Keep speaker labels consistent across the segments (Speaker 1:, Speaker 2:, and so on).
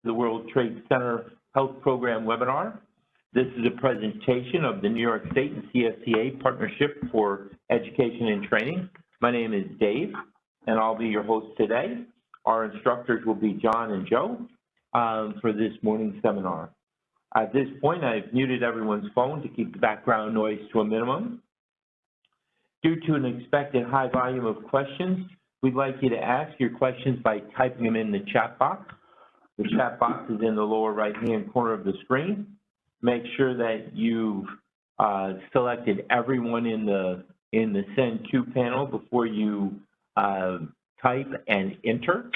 Speaker 1: The World Trade Center Health Program webinar. This is a presentation of the New York State and CSCA Partnership for Education and Training. My name is Dave, and I'll be your host today. Our instructors will be John and Joe for this morning's seminar. At this point, I've muted everyone's phone to keep the background noise to a minimum. Due to an expected high volume of questions, we'd like you to ask your questions by typing them in the chat box. The chat box is in the lower right-hand corner of the screen. Make sure that you've selected everyone in the Send To panel before you type and enter.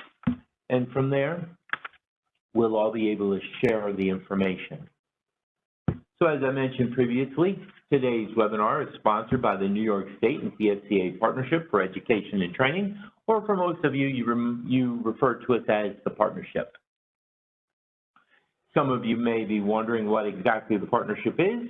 Speaker 1: And from there, we'll all be able to share the information. So as I mentioned previously, today's webinar is sponsored by the New York State and CSCA Partnership for Education and Training, or for most of you, you refer to it as the partnership. Some of you may be wondering what exactly the partnership is.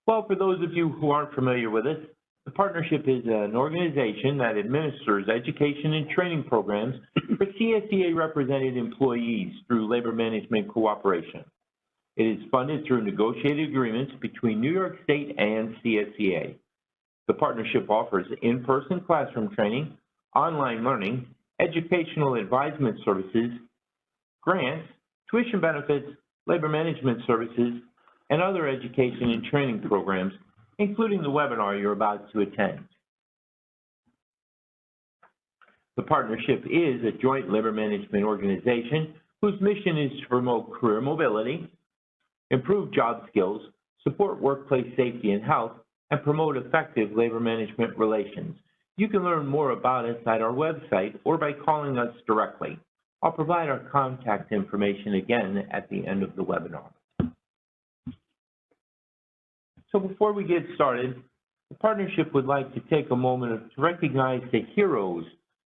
Speaker 1: Well, for those of you who aren't familiar with it, the partnership is an organization that administers education and training programs for CSCA-represented employees through labor management cooperation. It is funded through negotiated agreements between New York State and CSCA. The partnership offers in-person classroom training, online learning, educational advisement services, grants, tuition benefits, labor management services, and other education and training programs, including the webinar you're about to attend. The partnership is a joint labor management organization whose mission is to promote career mobility, improve job skills, support workplace safety and health, and promote effective labor management relations. You can learn more about us at our website or by calling us directly. I'll provide our contact information again at the end of the webinar. So before we get started, the partnership would like to take a moment to recognize the heroes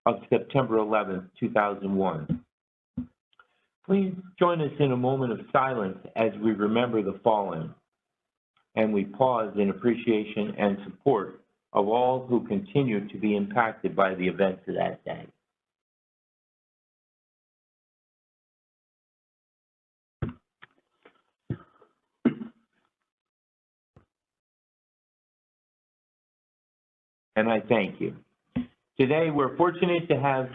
Speaker 1: of September 11th, 2001. Please join us in a moment of silence as we remember the fallen, and we pause in appreciation and support of all who continue to be impacted by the events of that day. And I thank you. Today, we're fortunate to have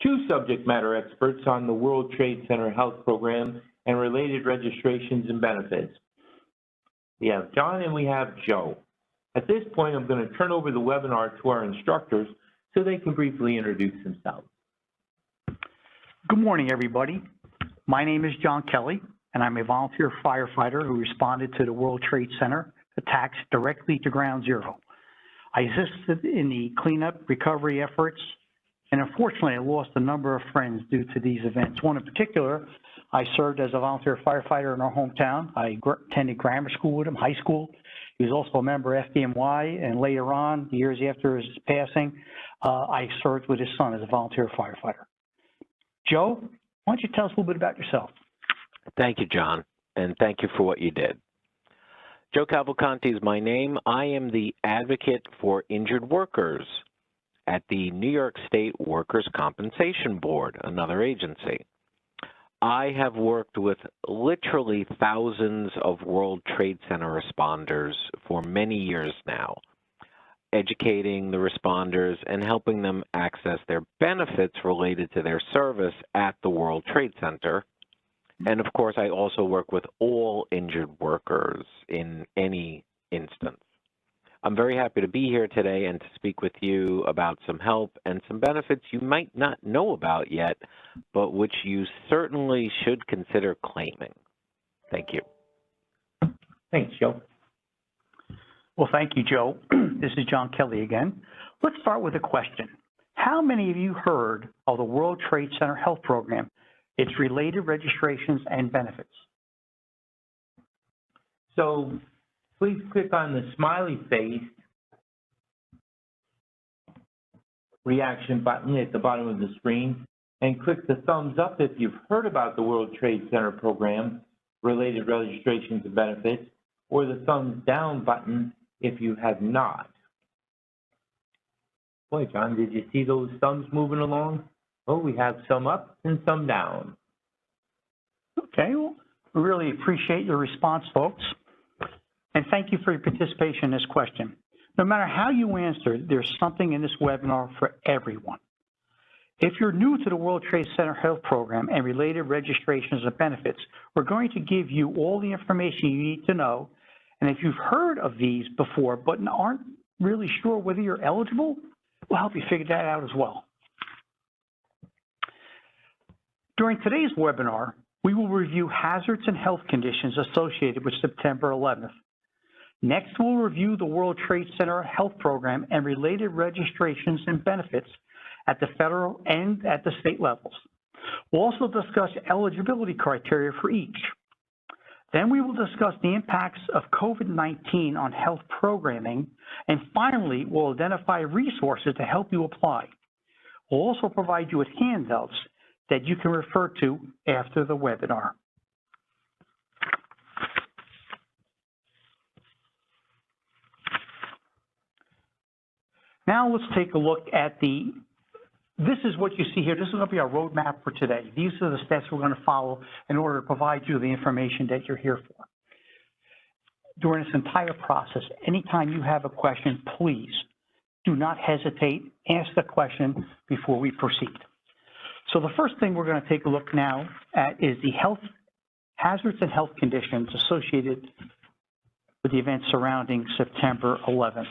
Speaker 1: two subject matter experts on the World Trade Center Health Program and related registrations and benefits. We have John and we have Joe. At this point, I'm going to turn over the webinar to our instructors so they can briefly introduce themselves.
Speaker 2: Good morning, everybody. My name is John Kelly, and I'm a volunteer firefighter who responded to the World Trade Center attacks directly to Ground Zero. I assisted in the cleanup recovery efforts, and unfortunately, I lost a number of friends due to these events. One in particular, I served as a volunteer firefighter in our hometown. I attended grammar school with him, high school. He was also a member of FDNY, and later on, years after his passing, I served with his son as a volunteer firefighter. Joe, why don't you tell us a little bit about yourself?
Speaker 3: Thank you, John, and thank you for what you did. Joe Cavalcanti is my name. I am the advocate for injured workers at the New York State Workers' Compensation Board, another agency. I have worked with literally thousands of World Trade Center responders for many years now, educating the responders and helping them access their benefits related to their service at the World Trade Center. And of course, I also work with all injured workers in any instance. I'm very happy to be here today and to speak with you about some help and some benefits you might not know about yet, but which you certainly should consider claiming. Thank you.
Speaker 1: Thanks, Joe.
Speaker 2: Well, thank you, Joe. This is John Kelly again. Let's start with a question. How many of you heard of the World Trade Center Health Program, its related registrations and benefits?
Speaker 1: So please click on the smiley face reaction button at the bottom of the screen and click the thumbs up if you've heard about the World Trade Center Program, related registrations and benefits, or the thumbs down button if you have not. Boy, John, did you see those thumbs moving along? Oh, we have some up and some down.
Speaker 2: Okay, well, we really appreciate your response, folks. And thank you for your participation in this question. No matter how you answer, there's something in this webinar for everyone. If you're new to the World Trade Center Health Program and related registrations and benefits, we're going to give you all the information you need to know. And if you've heard of these before but aren't really sure whether you're eligible, we'll help you figure that out as well. During today's webinar, we will review hazards and health conditions associated with September 11th. Next, we'll review the World Trade Center Health Program and related registrations and benefits at the federal and at the state levels. We'll also discuss eligibility criteria for each. Then we will discuss the impacts of COVID-19 on health programming, and finally, we'll identify resources to help you apply. We'll also provide you with handouts that you can refer to after the webinar. Now let's take a look at this is what you see here. This is going to be our roadmap for today. These are the steps we're going to follow in order to provide you the information that you're here for. During this entire process, anytime you have a question, please do not hesitate. Ask the question before we proceed. So the first thing we're going to take a look now at is the hazards and health conditions associated with the events surrounding September 11th.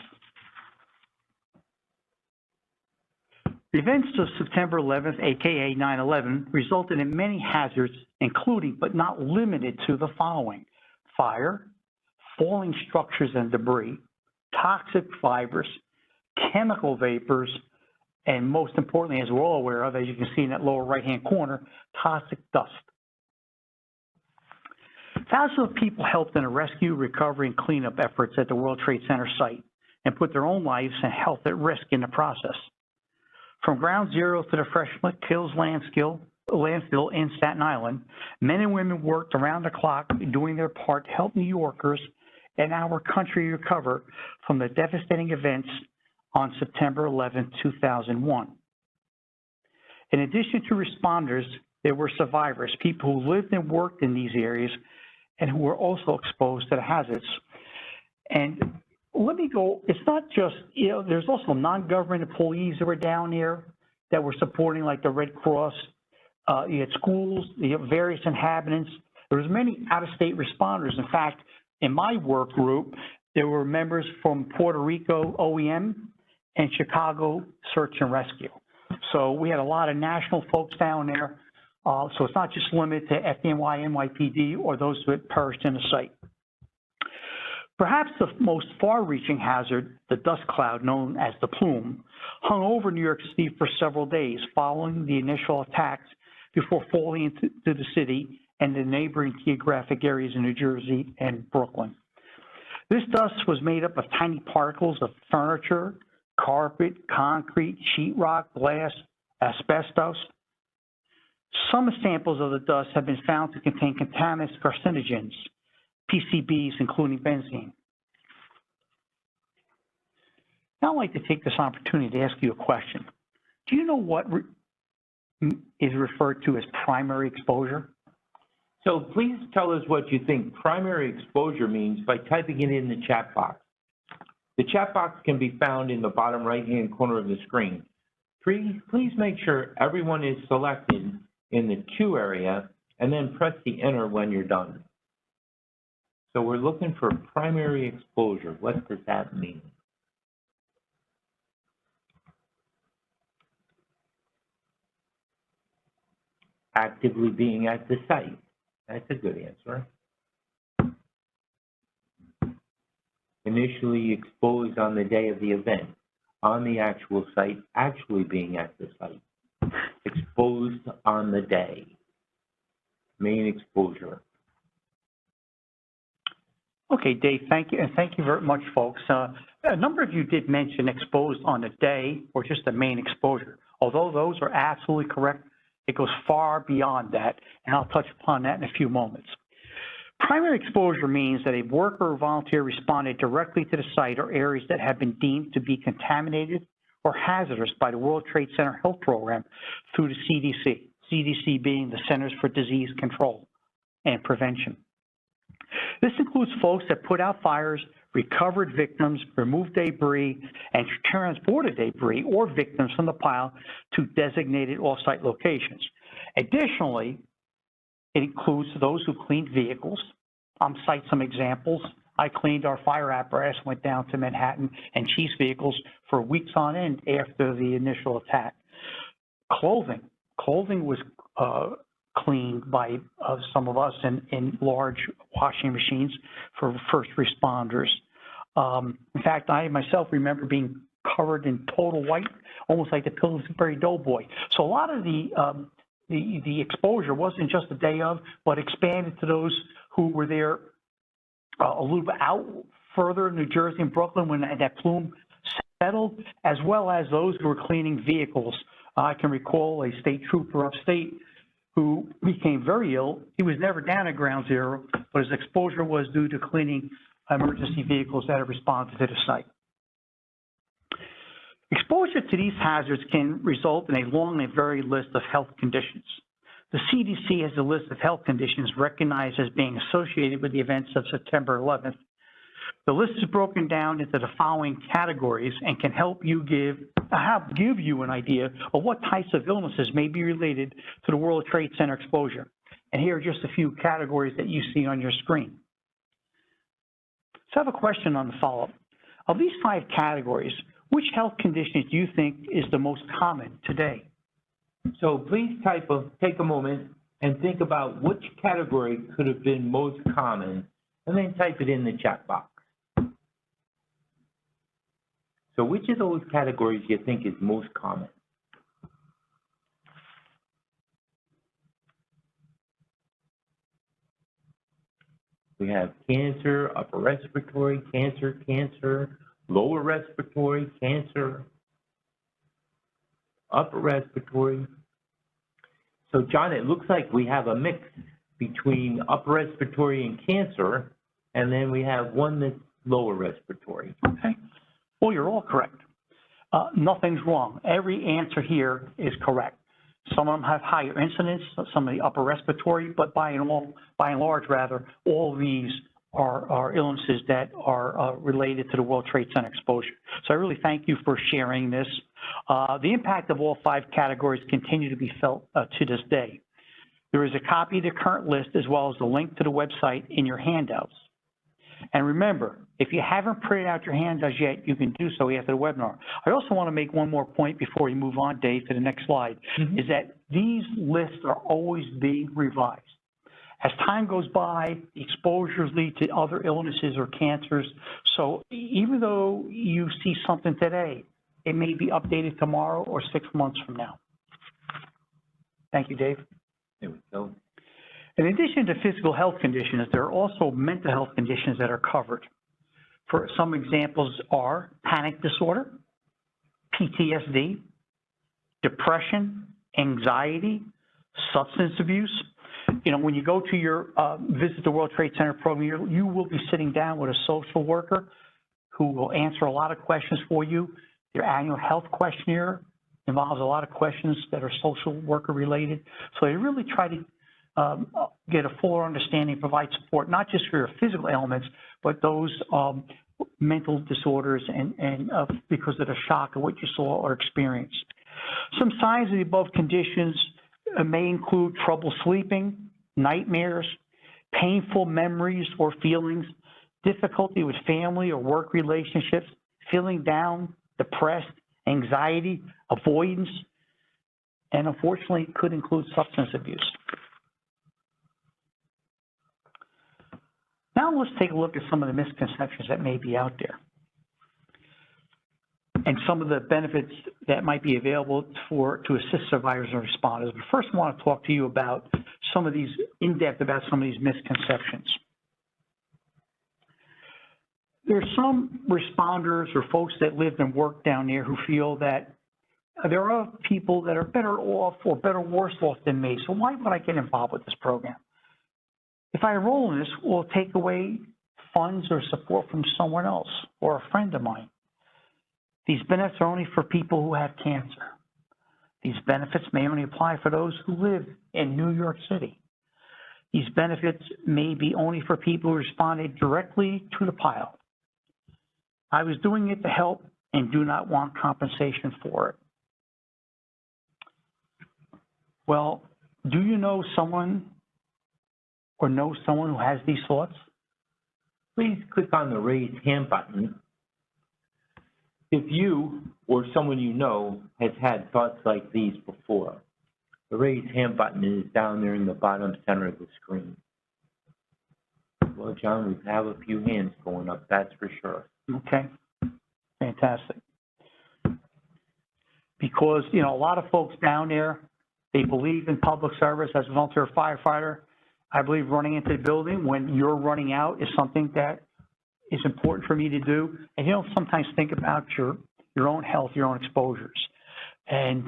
Speaker 2: The events of September 11th, aka 9/11, resulted in many hazards, including but not limited to the following: fire, falling structures and debris, toxic fibers, chemical vapors, and most importantly, as we're all aware of, as you can see in that lower right-hand corner, toxic dust. Thousands of people helped in the rescue, recovery, and cleanup efforts at the World Trade Center site and put their own lives and health at risk in the process. From ground zero to the Freshman Kills landfill in Staten Island, men and women worked around the clock doing their part to help New Yorkers and our country recover from the devastating events on September 11, 2001. In addition to responders, there were survivors, people who lived and worked in these areas and who were also exposed to the hazards. And let me go, it's not just, there's also non-government employees that were down there that were supporting, like the Red Cross. You had schools, you had various inhabitants. There was many out-of-state responders. In fact, in my work group, there were members from Puerto Rico OEM and Chicago Search and Rescue. So we had a lot of national folks down there. So it's not just limited to FDNY, NYPD, or those who had perished in the site. Perhaps the most far-reaching hazard, the dust cloud known as the plume, hung over New York City for several days following the initial attacks before falling into the city and the neighboring geographic areas in New Jersey and Brooklyn. This dust was made up of tiny particles of furniture, carpet, concrete, sheetrock, glass, asbestos. Some samples of the dust have been found to contain contaminants, carcinogens, PCBs, including benzene. Now I'd like to take this opportunity to ask you a question. Do you know what is referred to as primary exposure?
Speaker 1: So please tell us what you think primary exposure means by typing it in the chat box. The chat box can be found in the bottom right-hand corner of the screen. Please make sure everyone is selected in the to area and then press the enter when you're done. So we're looking for primary exposure. What does that mean? Actively being at the site. That's a good answer. Initially exposed on the day of the event. On the actual site, actually being at the site. Exposed on the day. Main exposure.
Speaker 2: Okay, Dave, thank you, and thank you very much, folks. A number of you did mention exposed on the day or just the main exposure. Although those are absolutely correct, it goes far beyond that, and I'll touch upon that in a few moments. Primary exposure means that a worker or volunteer responded directly to the site or areas that have been deemed to be contaminated or hazardous by the World Trade Center Health Program through the CDC, CDC being the Centers for Disease Control, and prevention. This includes folks that put out fires, recovered victims, removed debris, and transported debris or victims from the pile to designated off-site locations. Additionally, it includes those who cleaned vehicles. I'll cite some examples. I cleaned our fire apparatus, went down to Manhattan and Chiefs vehicles for weeks on end after the initial attack. Clothing was cleaned by some of us in large washing machines for first responders. In fact, I myself remember being covered in total white, almost like the Pillsbury Doughboy. So a lot of the exposure wasn't just the day of, but expanded to those who were there a little bit out further in New Jersey and Brooklyn when that plume settled, as well as those who were cleaning vehicles. I can recall a state trooper upstate who became very ill. He was never down at ground zero, but his exposure was due to cleaning emergency vehicles that have responded to the site. Exposure to these hazards can result in a long and varied list of health conditions. The CDC has a list of health conditions recognized as being associated with the events of September 11th. The list is broken down into the following categories and can help you give you an idea of what types of illnesses may be related to the World Trade Center exposure. And here are just a few categories that you see on your screen. So I have a question on the follow-up. Of these 5 categories, which health conditions do you think is the most common today?
Speaker 1: So please take a moment and think about which category could have been most common, and then type it in the chat box. So which of those categories do you think is most common? We have cancer, upper respiratory, cancer, lower respiratory, cancer, upper respiratory. So John, it looks like we have a mix between upper respiratory and cancer, and then we have one that's lower respiratory.
Speaker 2: Okay. Well, you're all correct. Nothing's wrong. Every answer here is correct. Some of them have higher incidence, some of the upper respiratory, but by and large, all of these are illnesses that are related to the World Trade Center exposure. So I really thank you for sharing this. The impact of all 5 categories continue to be felt to this day. There is a copy of the current list as well as the link to the website in your handouts. And remember, if you haven't printed out your handouts yet, you can do so after the webinar. I also want to make one more point before we move on, Dave, to the next slide, is that these lists are always being revised. As time goes by, exposures lead to other illnesses or cancers. So even though you see something today, it may be updated tomorrow or 6 months from now. Thank you, Dave.
Speaker 1: There we go.
Speaker 2: In addition to physical health conditions, there are also mental health conditions that are covered. For some examples are panic disorder, PTSD, depression, anxiety, substance abuse. You know, when you go to your Visit the World Trade Center program, you will be sitting down with a social worker who will answer a lot of questions for you. Your annual health questionnaire involves a lot of questions that are social worker related. So they really try to get a fuller understanding, provide support, not just for your physical ailments, but those mental disorders and because of the shock of what you saw or experienced. Some signs of the above conditions may include trouble sleeping, nightmares, painful memories or feelings, difficulty with family or work relationships, feeling down, depressed, anxiety, avoidance, and unfortunately could include substance abuse. Now let's take a look at some of the misconceptions that may be out there and some of the benefits that might be available to assist survivors and responders. But first I want to talk to you about some of these, in-depth about some of these misconceptions. There's some responders or folks that live and work down there who feel that there are people that are better off or better worse off than me, so why would I get involved with this program? If I enroll in this, will it take away funds or support from someone else or a friend of mine? These benefits are only for people who have cancer. These benefits may only apply for those who live in New York City. These benefits may be only for people who responded directly to the pile. I was doing it to help and do not want compensation for it. Well, do you know someone or know someone who has these thoughts?
Speaker 1: Please click on the raise hand button if you or someone you know has had thoughts like these before. The raise hand button is down there in the bottom center of the screen. Well, John, we have a few hands going up, that's for sure.
Speaker 2: Okay, fantastic. Because, you know, a lot of folks down there, they believe in public service. As a volunteer firefighter, I believe running into the building when you're running out is something that is important for me to do. And you don't sometimes think about your own health, your own exposures. And,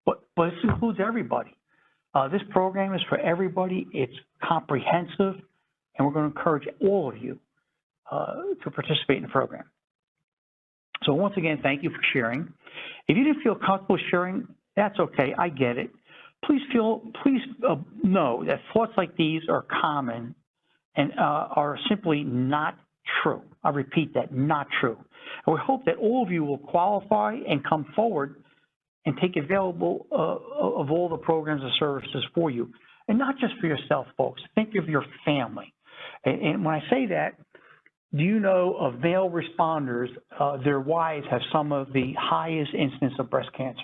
Speaker 2: but this includes everybody. This program is for everybody. It's comprehensive, and we're going to encourage all of you to participate in the program. So once again, thank you for sharing. If you didn't feel comfortable sharing, that's okay. I get it. Please know that thoughts like these are common and are simply not true. I repeat that, not true. And we hope that all of you will qualify and come forward and take available of all the programs and services for you. And not just for yourself, folks. Think of your family. And when I say that, do you know of male responders, their wives have some of the highest incidence of breast cancer?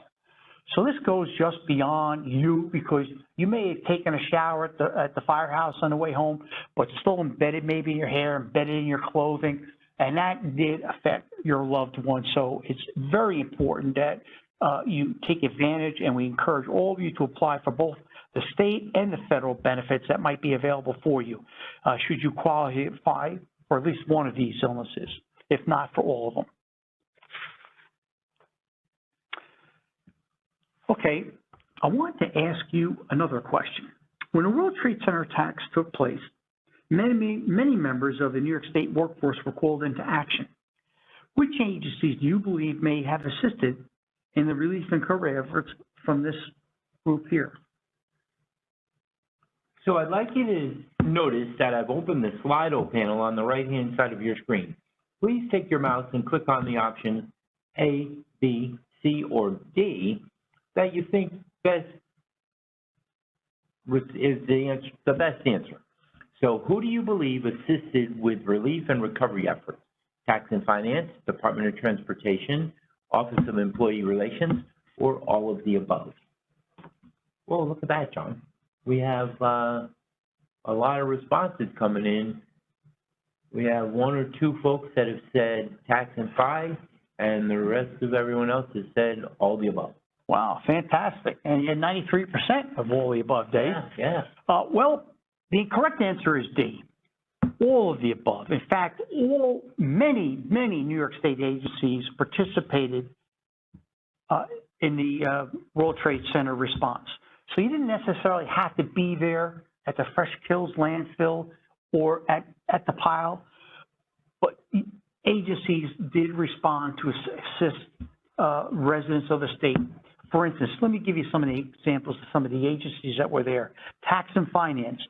Speaker 2: So this goes just beyond you, because you may have taken a shower at the firehouse on the way home, but still embedded maybe in your hair, embedded in your clothing, and that did affect your loved one. So it's very important that you take advantage, and we encourage all of you to apply for both the state and the federal benefits that might be available for you, should you qualify for at least one of these illnesses, if not for all of them. Okay, I want to ask you another question. When the World Trade Center attacks took place, many members of the New York State workforce were called into action. Which agencies do you believe may have assisted in the relief and recovery efforts from this group here?
Speaker 1: So I'd like you to notice that I've opened the Slido panel on the right-hand side of your screen. Please take your mouse and click on the option A, B, C, or D that you think best is the best answer. So who do you believe assisted with relief and recovery efforts? Tax and Finance, Department of Transportation, Office of Employee Relations, or all of the above? Well, look at that, John. We have a lot of responses coming in. We have one or two folks that have said Tax and Fi, and the rest of everyone else has said all the above.
Speaker 2: Wow, fantastic. And you had 93% of all the above, Dave.
Speaker 1: Yeah.
Speaker 2: Well, the correct answer is D, all of the above. In fact, many New York State agencies participated in the World Trade Center response. So you didn't necessarily have to be there at the Fresh Kills landfill or at the pile, but agencies did respond to assist residents of the state. For instance, let me give you some of the examples of some of the agencies that were there. Tax and Finance,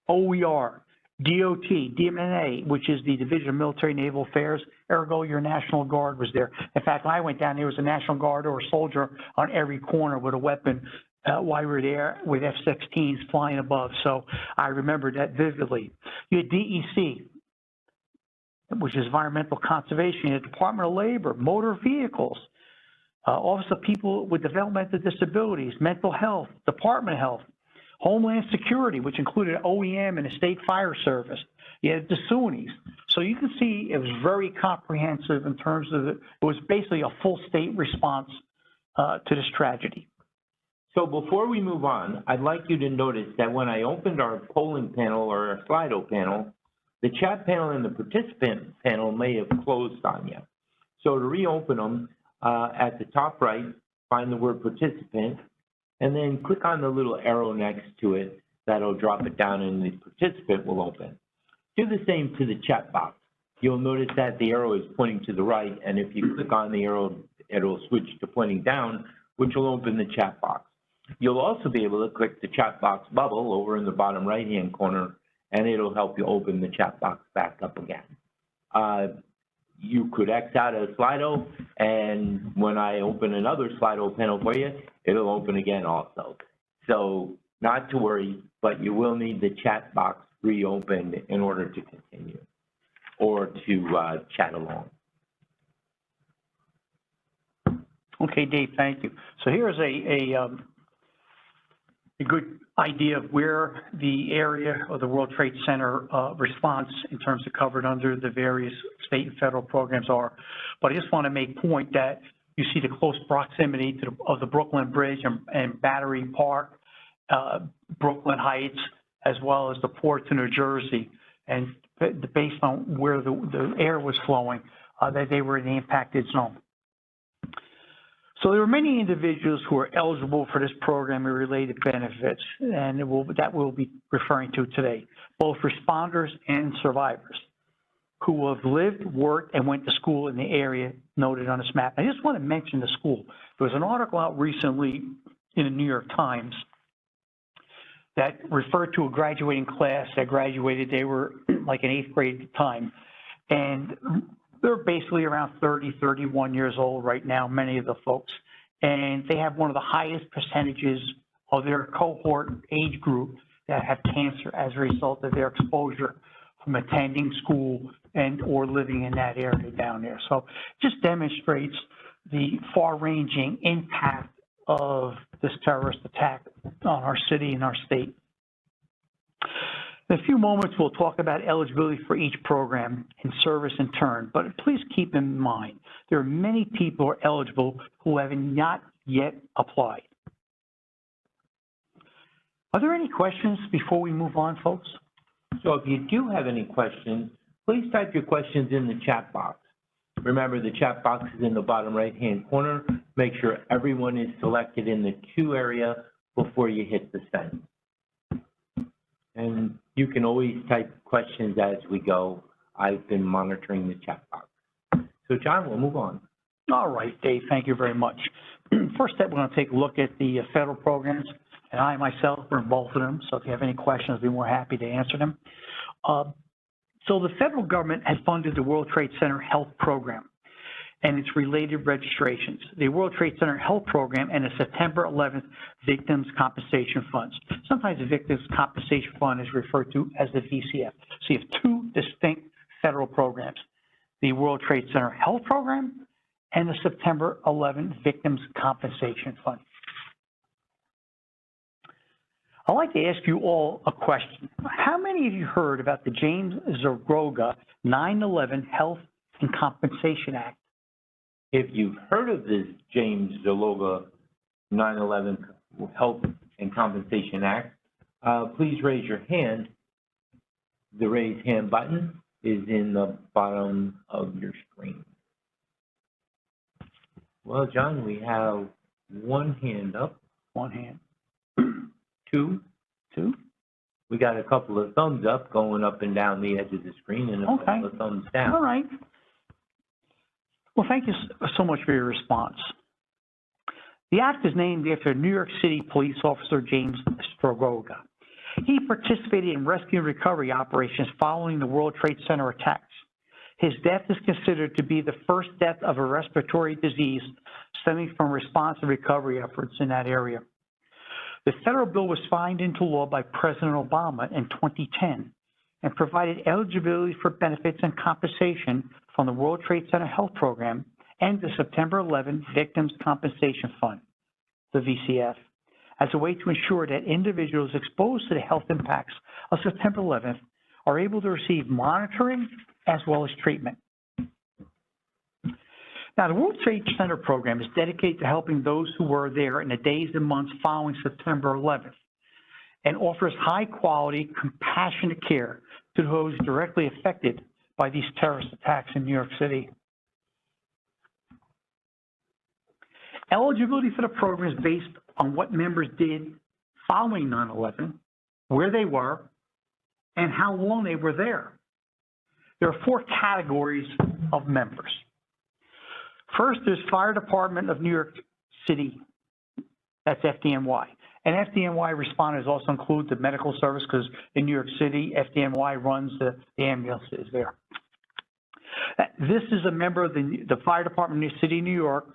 Speaker 2: OER, DOT, DMNA, which is the Division of Military Naval Affairs, ergo your National Guard was there. In fact, when I went down, there was a National Guard or a soldier on every corner with a weapon while we were there with F-16s flying above. So I remember that vividly. You had DEC, which is Environmental Conservation, you had Department of Labor, Motor Vehicles, Office of People with Developmental Disabilities, Mental Health, Department of Health, Homeland Security, which included OEM and the State Fire Service. You had the SUNYs. So you can see it was very comprehensive in terms of it was basically a full state response to this tragedy.
Speaker 1: So before we move on, I'd like you to notice that when I opened our polling panel or our Slido panel, the chat panel and the participant panel may have closed on you. So to reopen them, at the top right, find the word participant, and then click on the little arrow next to it. That'll drop it down and the participant will open. Do the same to the chat box. You'll notice that the arrow is pointing to the right, and if you click on the arrow, it'll switch to pointing down, which will open the chat box. You'll also be able to click the chat box bubble over in the bottom right-hand corner, and it'll help you open the chat box back up again. You could X out a Slido, and when I open another Slido panel for you, it'll open again also. So not to worry, but you will need the chat box reopened in order to continue or to chat along.
Speaker 2: Okay, Dave, thank you. So here's a good idea of where the area of the World Trade Center response in terms of covered under the various state and federal programs are. But I just want to make point that you see the close proximity to of the Brooklyn Bridge and Battery Park, Brooklyn Heights, as well as the port to New Jersey. And based on where the air was flowing, that they were in the impacted zone. So there are many individuals who are eligible for this program and related benefits, and that we'll be referring to today, both responders and survivors who have lived, worked, and went to school in the area noted on this map. I just want to mention the school. There was an article out recently in the New York Times that referred to a graduating class that graduated. They were like in 8th grade at the time, and they're basically around 30, 31 years old right now, many of the folks, and they have one of the highest percentages of their cohort age group that have cancer as a result of their exposure from attending school and or living in that area down there. So it just demonstrates the far-ranging impact of this terrorist attack on our city and our state. In a few moments, we'll talk about eligibility for each program and service in turn, but please keep in mind, there are many people who are eligible who have not yet applied. Are there any questions before we move on, folks?
Speaker 1: So if you do have any questions, please type your questions in the chat box. Remember, the chat box is in the bottom right-hand corner. Make sure everyone is selected in the queue area before you hit the send. And you can always type questions as we go. I've been monitoring the chat box. So John, we'll move on.
Speaker 2: All right, Dave, thank you very much. First step, we're going to take a look at the federal programs, and I myself are in both of them, so if you have any questions, I'll be more happy to answer them. So the federal government has funded the World Trade Center Health Program and its related registrations, the World Trade Center Health Program, and the September 11th Victims Compensation Funds. Sometimes the Victims Compensation Fund is referred to as the VCF. So you have two distinct federal programs, the World Trade Center Health Program and the September 11th Victims Compensation Fund. I'd like to ask you all a question. How many of you heard about the James Zagroga 9/11 Health and Compensation Act?
Speaker 1: If you've heard of this James Zagroga 9/11 Health and Compensation Act, please raise your hand. The raise hand button is in the bottom of your screen. Well, John, we have one hand up.
Speaker 2: One hand.
Speaker 1: Two. We got a couple of thumbs up going up and down the edge of the screen and a couple of thumbs down.
Speaker 2: All right. Well, thank you so much for your response. The act is named after New York City police officer James Zagroga. He participated in rescue and recovery operations following the World Trade Center attacks. His death is considered to be the first death of a respiratory disease stemming from response and recovery efforts in that area. The federal bill was signed into law by President Obama in 2010 and provided eligibility for benefits and compensation from the World Trade Center Health Program and the September 11 Victims Compensation Fund, the VCF, as a way to ensure that individuals exposed to the health impacts of September 11th are able to receive monitoring as well as treatment. Now, the World Trade Center program is dedicated to helping those who were there in the days and months following September 11th and offers high-quality, compassionate care to those directly affected by these terrorist attacks in New York City. Eligibility for the program is based on what members did following 9/11, where they were, and how long they were there. There are 4 categories of members. First, there's Fire Department of New York City, that's FDNY. And FDNY responders also include the medical service, because in New York City, FDNY runs the ambulances there. This is a member of the fire department in the city of New York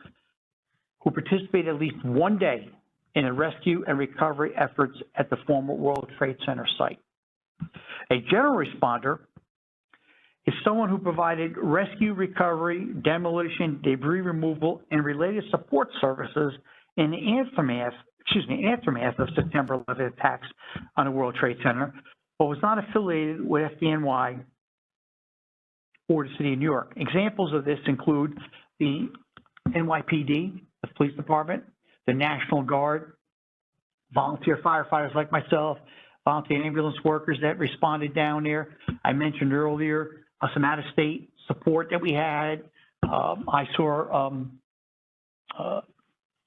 Speaker 2: who participated at least one day in the rescue and recovery efforts at the former World Trade Center site. A general responder is someone who provided rescue, recovery, demolition, debris removal, and related support services in the aftermath of September 11th attacks on the World Trade Center, but was not affiliated with FDNY or the city of New York. Examples of this include the NYPD, the police department, the National Guard, volunteer firefighters like myself, volunteer ambulance workers that responded down there. I mentioned earlier some out-of-state support that we had. I saw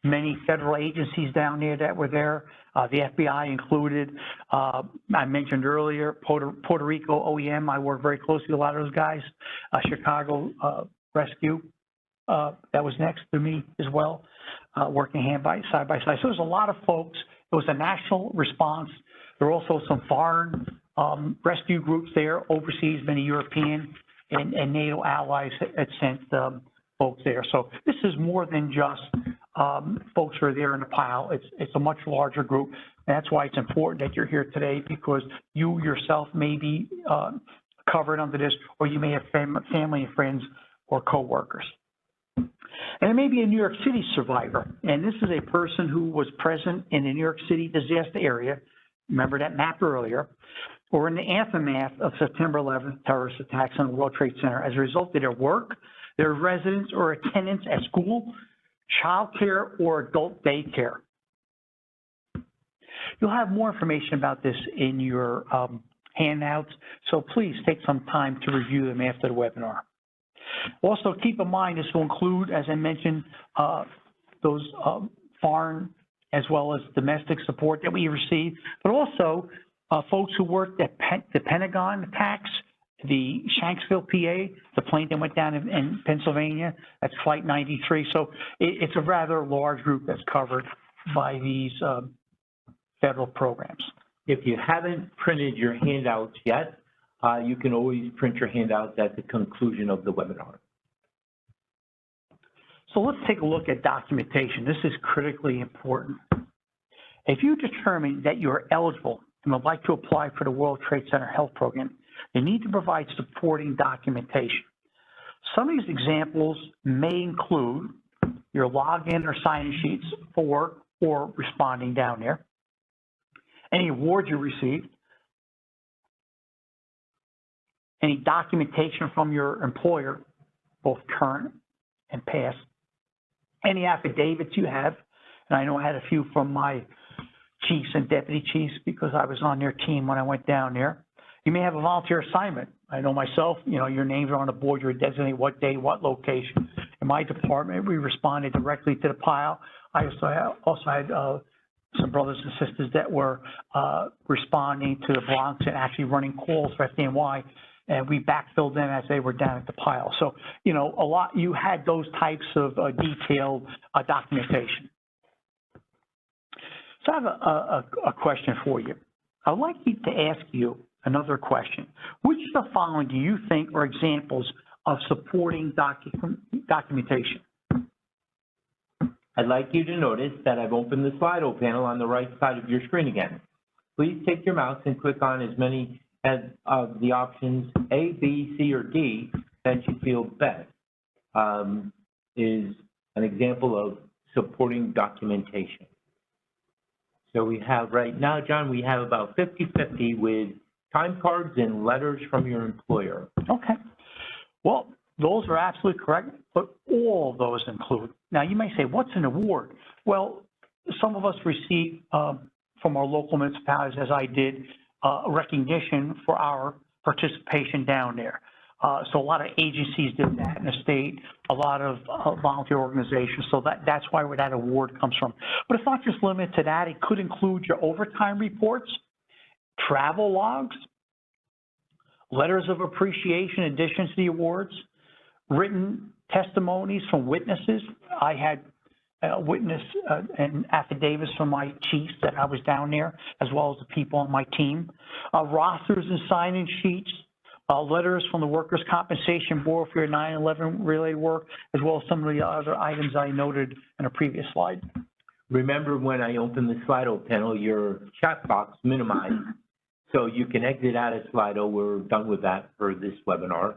Speaker 2: many federal agencies down there that were there, the FBI included. I mentioned earlier Puerto Rico OEM. I work very closely with a lot of those guys. Chicago Rescue, that was next to me as well, working side by side. So there's a lot of folks. It was a national response. There were also some foreign rescue groups there, overseas, many European and NATO allies had sent folks there. So this is more than just folks who are there in the pile. It's a much larger group. And that's why it's important that you're here today, because you yourself may be covered under this, or you may have family and friends or coworkers. And it may be a New York City survivor. And this is a person who was present in the New York City disaster area. Remember that map earlier, or in the aftermath of September 11th terrorist attacks on the World Trade Center as a result of their work, their residence or attendance at school, childcare, or adult daycare. You'll have more information about this in your handouts, so please take some time to review them after the webinar. Also, keep in mind this will include, as I mentioned, those foreign as well as domestic support that we receive, but also folks who worked at the Pentagon attacks, the Shanksville, PA, the plane that went down in Pennsylvania, that's Flight 93. So it's a rather large group that's covered by these federal programs.
Speaker 1: If you haven't printed your handouts yet, you can always print your handouts at the conclusion of the webinar.
Speaker 2: So let's take a look at documentation. This is critically important. If you determine that you're eligible and would like to apply for the World Trade Center Health Program, you need to provide supporting documentation. Some of these examples may include your login or sign-in sheets for work or responding down there, any awards you received, any documentation from your employer, both current and past, any affidavits you have, and I know I had a few from my chiefs and deputy chiefs because I was on their team when I went down there. You may have a volunteer assignment. I know myself, you know, your names are on the board, you're designated what day, what location. In my department, we responded directly to the pile. I also had some brothers and sisters that were responding to the Bronx and actually running calls for FDNY, and we backfilled them as they were down at the pile. So, you know, you had those types of detailed documentation. So I have a question for you. I'd like to ask you another question. Which of the following do you think are examples of supporting documentation?
Speaker 1: I'd like you to notice that I've opened the Slido panel on the right side of your screen again. Please take your mouse and click on as many of the options A, B, C, or D that you feel best is an example of supporting documentation. So we have right now, John, we have about 50-50 with time cards and letters from your employer.
Speaker 2: Okay. Well, those are absolutely correct, but all of those include. Now, you may say, what's an award? Well, some of us receive from our local municipalities, as I did, recognition for our participation down there. So a lot of agencies did that in the state, a lot of volunteer organizations. So that's why where that award comes from. But it's not just limited to that. It could include your overtime reports, travel logs, letters of appreciation in addition to the awards, written testimonies from witnesses. I had witness and affidavits from my chiefs that I was down there, as well as the people on my team. Rosters and sign-in sheets, letters from the Workers' Compensation Board for your 9/11 related work, as well as some of the other items I noted in a previous slide.
Speaker 1: Remember when I opened the Slido panel, your chat box minimized. So you can exit out of Slido. We're done with that for this webinar.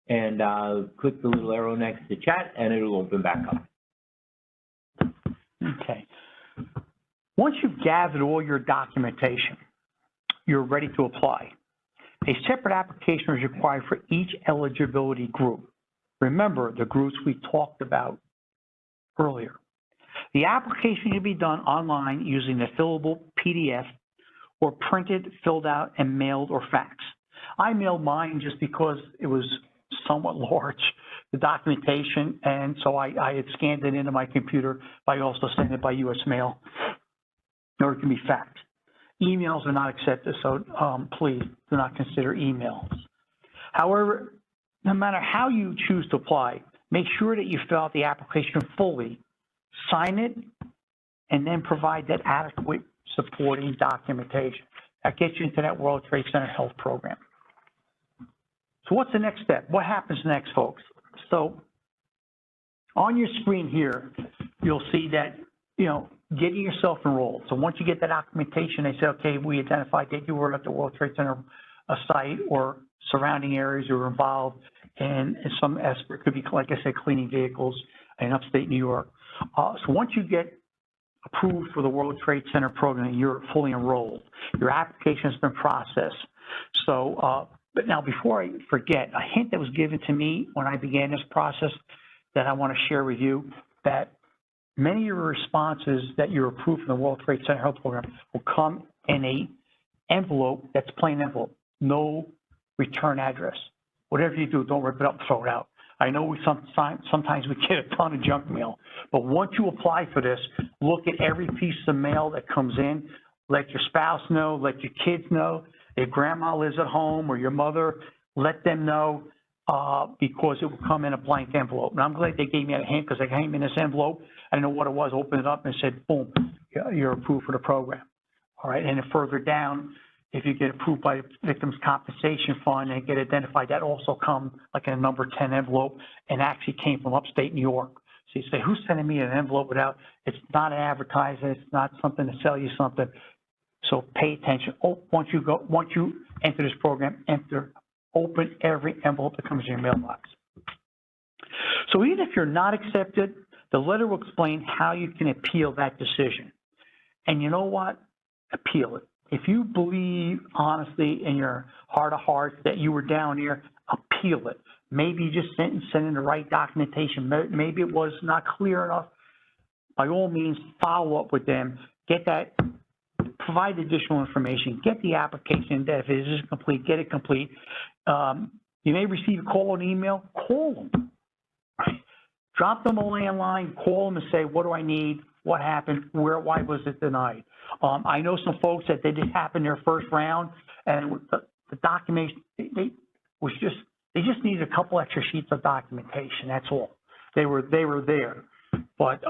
Speaker 1: And click the little arrow next to chat and it'll open back up.
Speaker 2: Okay. Once you've gathered all your documentation, you're ready to apply. A separate application is required for each eligibility group. Remember the groups we talked about earlier. The application can be done online using a fillable PDF or printed, filled out, and mailed or faxed. I mailed mine just because it was somewhat large, the documentation, and so I had scanned it into my computer. I also sent it by U.S. mail, or it can be faxed. Emails are not accepted, so please do not consider emails. However, no matter how you choose to apply, make sure that you fill out the application fully, sign it, and then provide that adequate supporting documentation. That gets you into that World Trade Center Health Program. So what's the next step? What happens next, folks? So on your screen here, you'll see that, getting yourself enrolled. So once you get that documentation, they say, okay, we identified that you were at the World Trade Center site or surrounding areas you were involved in some aspect. It could be, like I said, cleaning vehicles in upstate New York. So once you get approved for the World Trade Center program, you're fully enrolled. Your application has been processed. So, but now before I forget, a hint that was given to me when I began this process that I want to share with you, that many of your responses that you're approved for the World Trade Center Health Program will come in a envelope that's plain envelope, no return address. Whatever you do, don't rip it up and throw it out. I know sometimes we get a ton of junk mail, but once you apply for this, look at every piece of mail that comes in. Let your spouse know, let your kids know. If grandma lives at home or your mother, let them know because it will come in a blank envelope. And I'm glad they gave me a hint because I came in this envelope. I didn't know what it was, opened it up and said, boom, you're approved for the program. All right, and then further down, if you get approved by the Victims Compensation Fund and get identified, that also come like in a number 10 envelope and actually came from upstate New York. So you say, who's sending me an envelope without, it's not an advertisement, it's not something to sell you something. So pay attention. Once you enter this program, open every envelope that comes in your mailbox. So even if you're not accepted, the letter will explain how you can appeal that decision. And you know what? Appeal it. If you believe honestly in your heart of hearts that you were down here, appeal it. Maybe you just sent in the right documentation. Maybe it was not clear enough. By all means, follow up with them. Get that, provide additional information. Get the application. If it isn't complete, get it complete. You may receive a call or an email. Call them. Right? Drop them a landline. Call them and say, what do I need? What happened? Why was it denied? I know some folks that they did happen their first round, and the documentation they just needed a couple extra sheets of documentation. That's all. They were there, but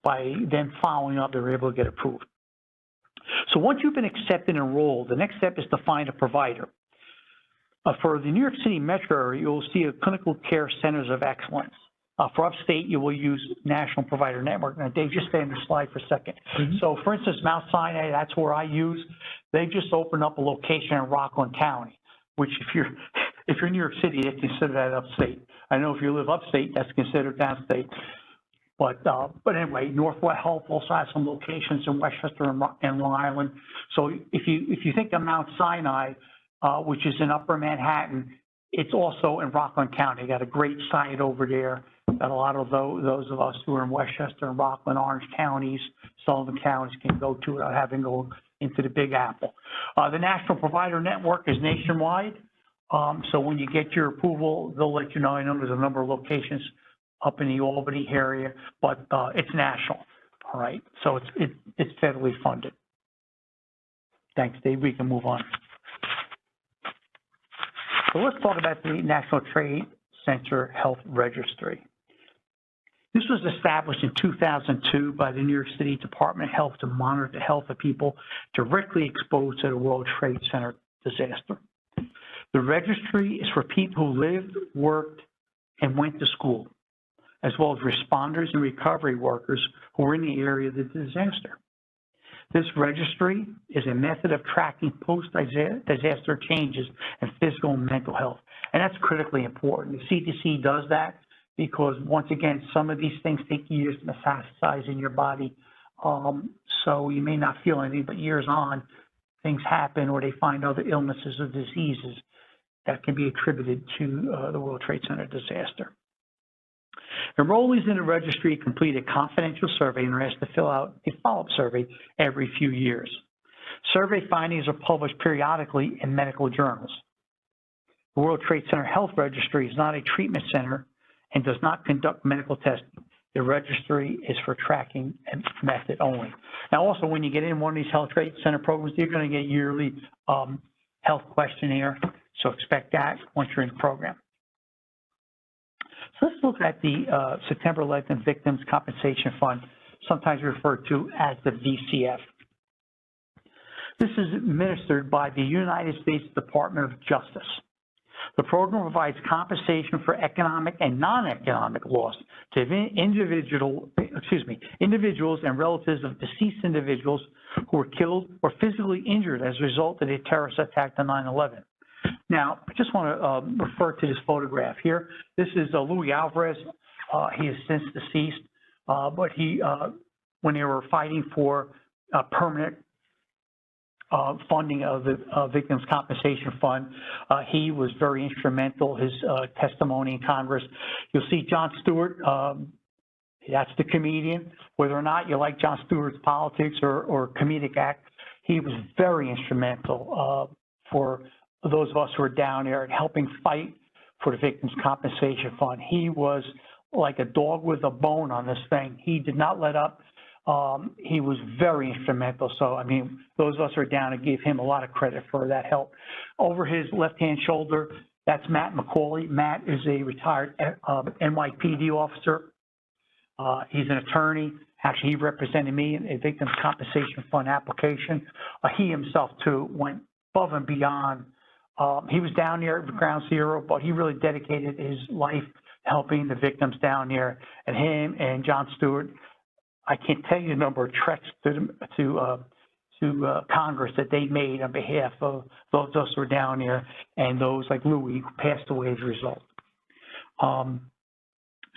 Speaker 2: by them following up, they were able to get approved. So once you've been accepted and enrolled, the next step is to find a provider. For the New York City metro area, you'll see a clinical care centers of excellence. For upstate, you will use National Provider Network. Now, Dave, just stay on the slide for a second. Mm-hmm. So, for instance, Mount Sinai, that's where I use. They just opened up a location in Rockland County, which if you're in New York City, they consider that upstate. I know if you live upstate, that's considered downstate. But anyway, Northwest Health also has some locations in Westchester and Long Island. So if you think of Mount Sinai, which is in Upper Manhattan, it's also in Rockland County. Got a great site over there that a lot of those of us who are in Westchester and Rockland, Orange counties, Sullivan counties can go to without having to go into the Big Apple. The National Provider Network is nationwide. So when you get your approval, they'll let you know. I know there's a number of locations up in the Albany area, but it's national. All right. So it's federally funded. Thanks, Dave. We can move on. So let's talk about the National Trade Center Health Registry. This was established in 2002 by the New York City Department of Health to monitor the health of people directly exposed to the World Trade Center disaster. The registry is for people who lived, worked, and went to school, as well as responders and recovery workers who were in the area of the disaster. This registry is a method of tracking post-disaster changes in physical and mental health, and that's critically important. The CDC does that because, once again, some of these things take years to metastasize in your body, so you may not feel anything, but years on, things happen or they find other illnesses or diseases that can be attributed to the World Trade Center disaster. Enrollees in the registry complete a confidential survey and are asked to fill out a follow-up survey every few years. Survey findings are published periodically in medical journals. The World Trade Center Health Registry is not a treatment center and does not conduct medical testing. The registry is for tracking and method only. Now, also, when you get in one of these Health Trade Center programs, you're going to get yearly health questionnaire, so expect that once you're in the program. So let's look at the September 11th Victims Compensation Fund, sometimes referred to as the VCF. This is administered by the United States Department of Justice. The program provides compensation for economic and non-economic loss to individuals and relatives of deceased individuals who were killed or physically injured as a result of the terrorist attack on 9/11. Now, I just want to refer to this photograph here. This is Louis Alvarez. He is since deceased, but he, when they were fighting for permanent funding of the Victims Compensation Fund, he was very instrumental. His testimony in Congress. You'll see Jon Stewart. That's the comedian. Whether or not you like Jon Stewart's politics or comedic act, he was very instrumental for those of us who are down there and helping fight for the Victims Compensation Fund. He was like a dog with a bone on this thing. He did not let up. He was very instrumental. So, I mean, those of us who are down and give him a lot of credit for that help. Over his left-hand shoulder, that's Matt McCauley. Matt is a retired NYPD officer. He's an attorney. Actually, he represented me in a Victims Compensation Fund application. He himself, too, went above and beyond. He was down there at Ground Zero, but he really dedicated his life helping the victims down there. And him and Jon Stewart, I can't tell you the number of treks to Congress that they made on behalf of those of us who were down there and those like Louis who passed away as a result.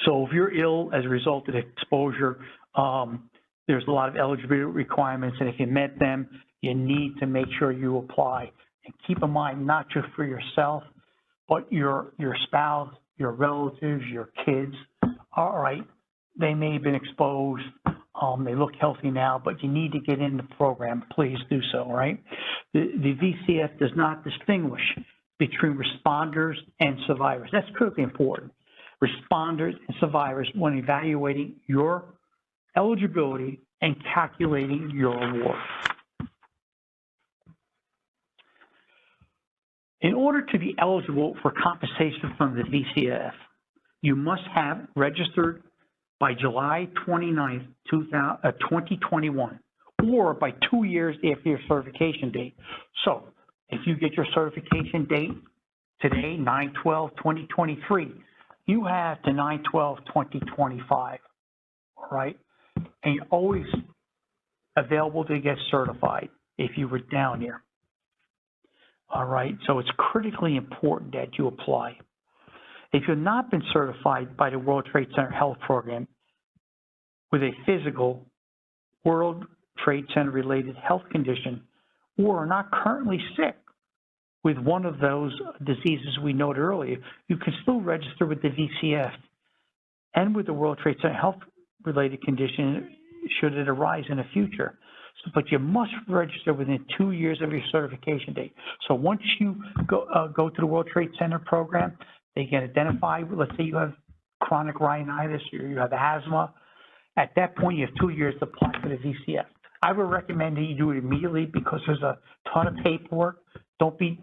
Speaker 2: So if you're ill as a result of exposure, there's a lot of eligibility requirements, and if you met them, you need to make sure you apply. And keep in mind, not just for yourself, but your spouse, your relatives, your kids. All right, they may have been exposed. They look healthy now, but you need to get in the program. Please do so, all right? The VCF does not distinguish between responders and survivors. That's critically important. Responders and survivors when evaluating your eligibility and calculating your award. In order to be eligible for compensation from the VCF, you must have registered by July 29th, 2021, or by 2 years after your certification date. So if you get your certification date today, 9/12/2023, you have to 9/12/2025, all right? And you're always available to get certified if you were down here. All right, so it's critically important that you apply. If you've not been certified by the World Trade Center Health Program with a physical World Trade Center related health condition, or are not currently sick with one of those diseases we noted earlier, you can still register with the VCF and with the World Trade Center Health related condition should it arise in the future. But you must register within 2 years of your certification date. So once you go to the World Trade Center program, they can identify, let's say you have chronic rhinitis or you have asthma. At that point, you have 2 years to apply for the VCF. I would recommend that you do it immediately because there's a ton of paperwork. Don't be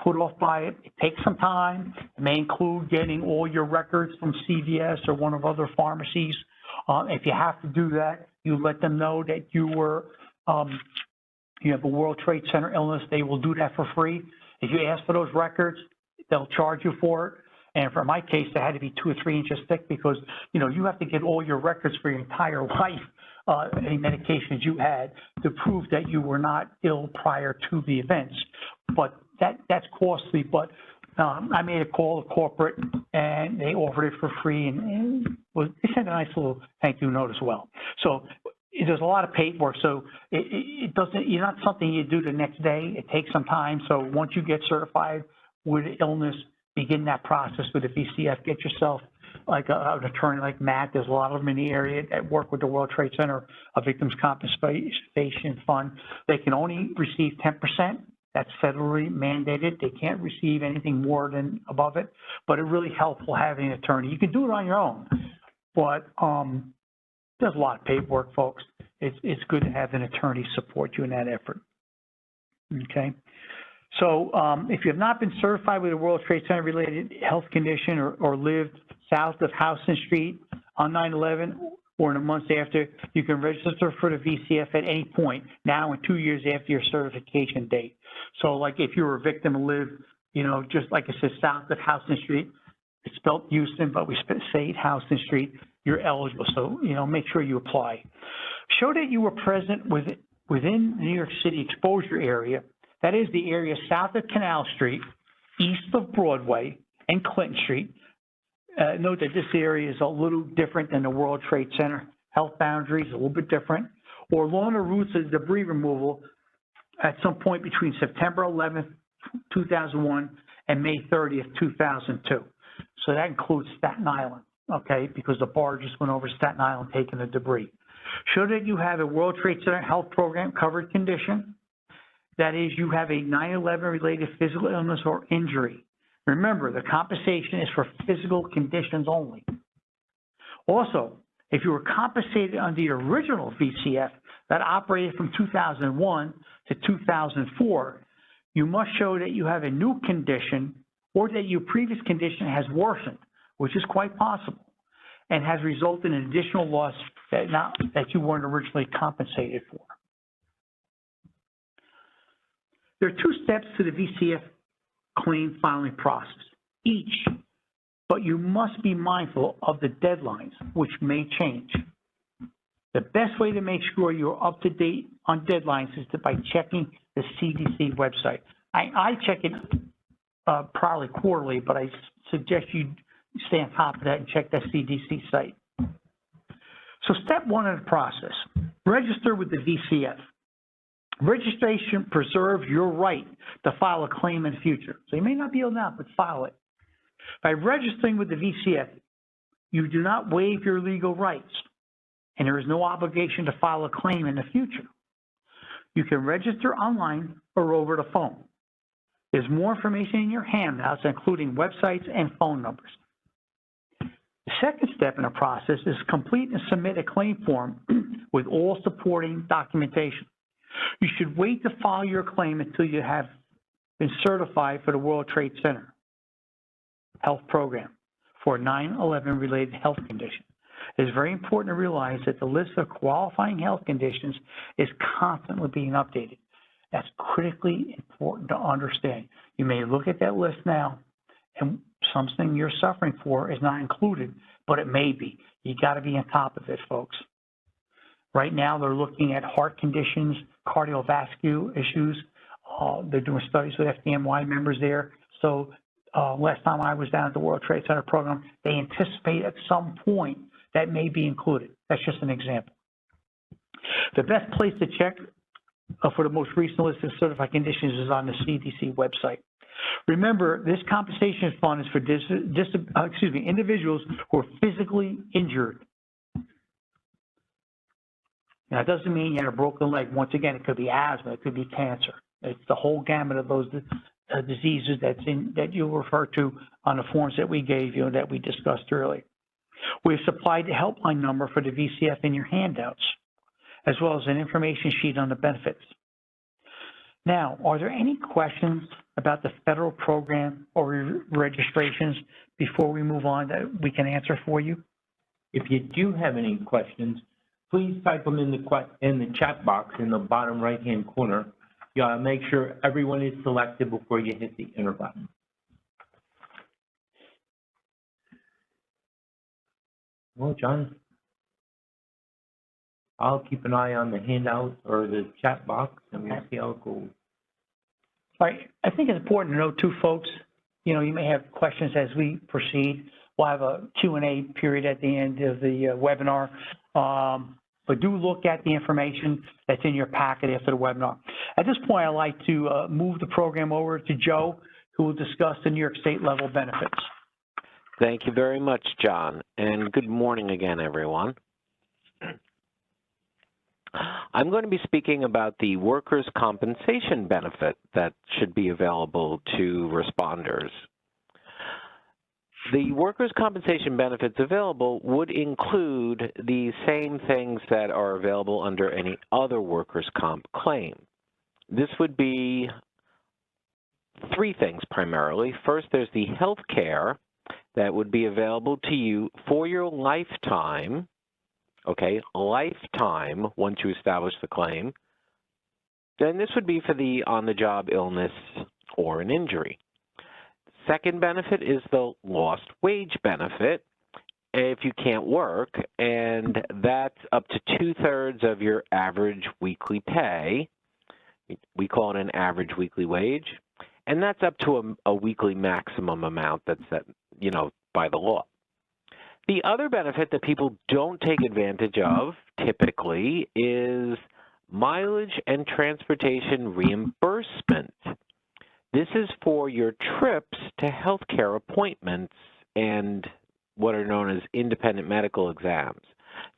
Speaker 2: put off by it. It takes some time. It may include getting all your records from CVS or one of other pharmacies. If you have to do that, you let them know that you were, you have a World Trade Center illness. They will do that for free. If you ask for those records, they'll charge you for it. And for my case, they had to be 2 or 3 inches thick because, you know, you have to get all your records for your entire life, any medications you had, to prove that you were not ill prior to the events. But that's costly. But I made a call to corporate, and they offered it for free, and they sent a nice little thank you note as well. So there's a lot of paperwork, so it doesn't, you're not something you do the next day. It takes some time. So once you get certified with illness, begin that process with the VCF. Get yourself like an attorney like Matt. There's a lot of them in the area that work with the World Trade Center, a Victims Compensation Fund. They can only receive 10%. That's federally mandated. They can't receive anything more than above it, but it's really helpful having an attorney. You can do it on your own, but there's a lot of paperwork, folks. It's good to have an attorney support you in that effort. Okay. So if you have not been certified with a World Trade Center related health condition or lived south of Houston Street on 9/11 or in the months after, you can register for the VCF at any point, now and 2 years after your certification date. So like if you were a victim and lived, you know, just like I said, south of Houston Street, it's spelled Houston, but we say Houston Street, you're eligible. So, you know, make sure you apply. Show that you were present within the New York City exposure area. That is the area south of Canal Street, east of Broadway and Clinton Street. Note that this area is a little different than the World Trade Center. Health boundaries a little bit different. Or along the routes of debris removal at some point between September 11th, 2001 and May 30th, 2002. So that includes Staten Island, okay, because the barge just went over Staten Island taking the debris. Show that you have a World Trade Center health program covered condition. That is, you have a 9/11 related physical illness or injury. Remember, the compensation is for physical conditions only. Also, if you were compensated under the original VCF that operated from 2001 to 2004, you must show that you have a new condition or that your previous condition has worsened, which is quite possible, and has resulted in additional loss that you weren't originally compensated for. There are 2 steps to the VCF claim filing process, each, but you must be mindful of the deadlines, which may change. The best way to make sure you're up to date on deadlines is by checking the CDC website. I check it probably quarterly, but I suggest you stay on top of that and check that CDC site. So step 1 of the process, register with the VCF. Registration preserves your right to file a claim in the future. So you may not be able now, but file it. By registering with the VCF, you do not waive your legal rights, and there is no obligation to file a claim in the future. You can register online or over the phone. There's more information in your handouts, including websites and phone numbers. The second step in the process is complete and submit a claim form with all supporting documentation. You should wait to file your claim until you have been certified for the World Trade Center health program for a 9/11 related health condition. It is very important to realize that the list of qualifying health conditions is constantly being updated. That's critically important to understand. You may look at that list now and something you're suffering for is not included, but it may be. You got to be on top of it, folks. Right now, they're looking at heart conditions, cardiovascular issues. They're doing studies with FDNY members there. So last time I was down at the World Trade Center program, they anticipate at some point that may be included. That's just an example. The best place to check for the most recent list of certified conditions is on the CDC website. Remember, this compensation fund is for individuals who are physically injured. Now, it doesn't mean you had a broken leg. Once again, it could be asthma, it could be cancer. It's the whole gamut of those diseases that you refer to on the forms that we gave you and that we discussed earlier. We've supplied the helpline number for the VCF in your handouts, as well as an information sheet on the benefits. Now, are there any questions about the federal program or registrations before we move on that we can answer for you?
Speaker 1: If you do have any questions, please type them in the chat box in the bottom right-hand corner. You gotta make sure everyone is selected before you hit the enter button. Well, John, I'll keep an eye on the handout or the chat box, and we'll see how it goes.
Speaker 2: All right, I think it's important to note too, folks, you know, you may have questions as we proceed. We'll have a Q&A period at the end of the webinar, but do look at the information that's in your packet after the webinar. At this point, I'd like to move the program over to Joe, who will discuss the New York State level benefits.
Speaker 3: Thank you very much, John, and good morning again, everyone. I'm going to be speaking about the workers' compensation benefit that should be available to responders. The workers' compensation benefits available would include the same things that are available under any other workers' comp claim. This would be three things primarily. First, there's the health care that would be available to you for your lifetime, okay, lifetime once you establish the claim. Then this would be for the on-the-job illness or an injury. Second benefit is the lost wage benefit if you can't work, and that's up to 2/3 of your average weekly pay. We call it an average weekly wage, and that's up to a weekly maximum amount that's set, you know, by the law. The other benefit that people don't take advantage of typically is mileage and transportation reimbursement. This is for your trips to healthcare appointments and what are known as independent medical exams.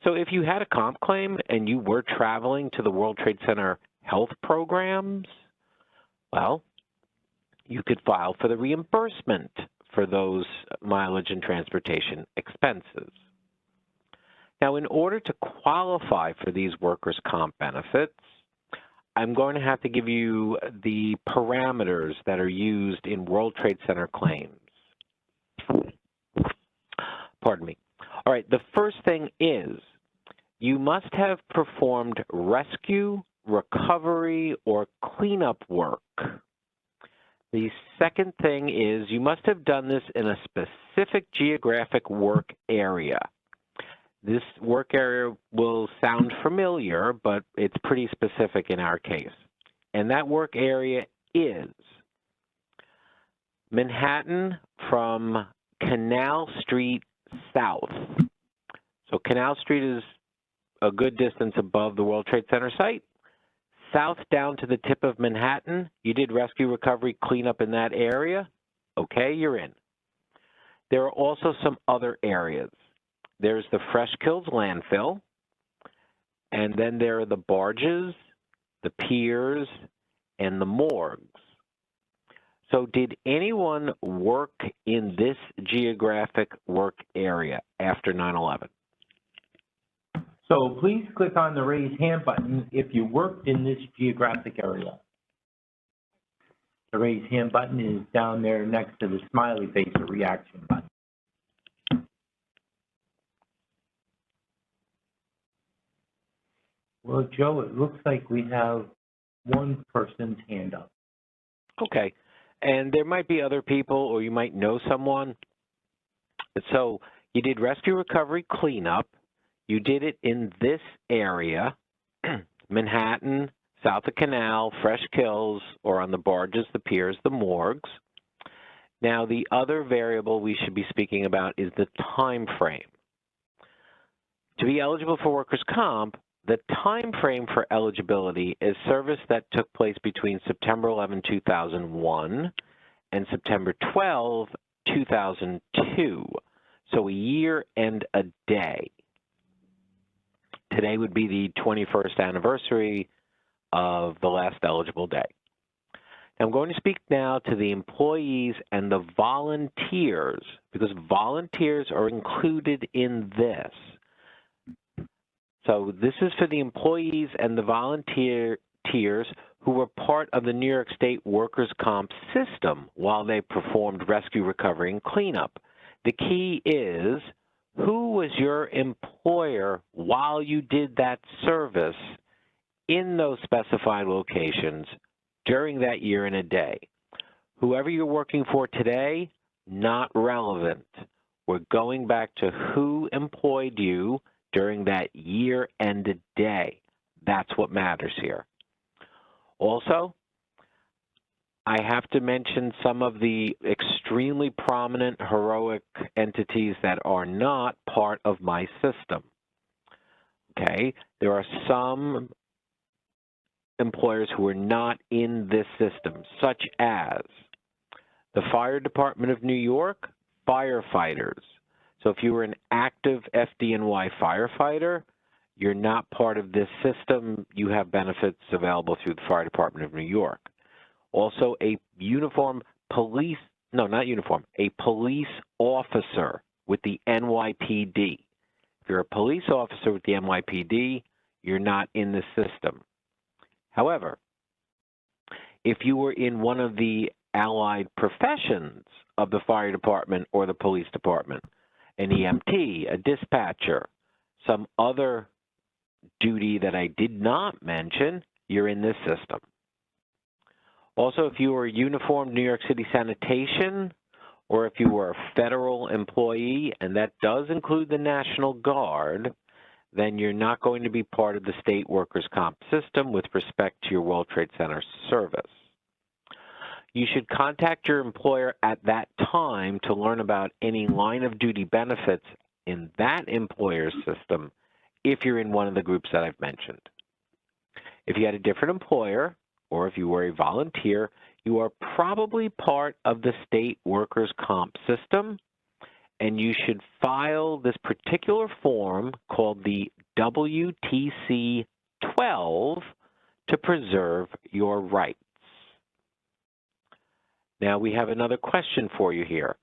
Speaker 3: So if you had a comp claim and you were traveling to the World Trade Center health programs, well, you could file for the reimbursement for those mileage and transportation expenses. Now, in order to qualify for these workers' comp benefits, I'm going to have to give you the parameters that are used in World Trade Center claims. Pardon me. All right, the first thing is you must have performed rescue, recovery, or cleanup work. The second thing is you must have done this in a specific geographic work area. This work area will sound familiar, but it's pretty specific in our case. And that work area is Manhattan from Canal Street south. So Canal Street is a good distance above the World Trade Center site. South down to the tip of Manhattan, you did rescue, recovery, cleanup in that area. Okay, you're in. There are also some other areas. There's the Fresh Kills landfill, and then there are the barges, the piers, and the morgues. So did anyone work in this geographic work area after 9/11?
Speaker 1: So please click on the raise hand button if you worked in this geographic area. The raise hand button is down there next to the smiley face or reaction button. Well, Joe, it looks like we have one person's hand up.
Speaker 3: Okay, and there might be other people or you might know someone. So you did rescue, recovery, cleanup. You did it in this area, Manhattan, south of Canal, Fresh Kills, or on the barges, the piers, the morgues. Now, the other variable we should be speaking about is the time frame. To be eligible for workers' comp, the time frame for eligibility is service that took place between September 11, 2001 and September 12, 2002. So a year and a day. Today would be the 21st anniversary of the last eligible day. I'm going to speak now to the employees and the volunteers, because volunteers are included in this. So this is for the employees and the volunteers who were part of the New York State workers' comp system while they performed rescue, recovery, and cleanup. The key is, who was your employer while you did that service in those specified locations during that year and a day? Whoever you're working for today, not relevant. We're going back to who employed you during that year and a day. That's what matters here. Also, I have to mention some of the extremely prominent, heroic entities that are not part of my system. Okay, there are some employers who are not in this system, such as the Fire Department of New York, firefighters. So if you were an active FDNY firefighter, you're not part of this system. You have benefits available through the Fire Department of New York. Also, a uniform police, no, not uniform, a police officer with the NYPD. If you're a police officer with the NYPD, you're not in the system. However, if you were in one of the allied professions of the fire department or the police department, an EMT, a dispatcher, some other duty that I did not mention, you're in this system. Also, if you were a uniformed New York City sanitation, or if you were a federal employee, and that does include the National Guard, then you're not going to be part of the state workers' comp system with respect to your World Trade Center service. You should contact your employer at that time to learn about any line of duty benefits in that employer's system if you're in one of the groups that I've mentioned. If you had a different employer, or if you were a volunteer, you are probably part of the state workers' comp system, and you should file this particular form called the WTC 12 to preserve your rights. Now we have another question for you here.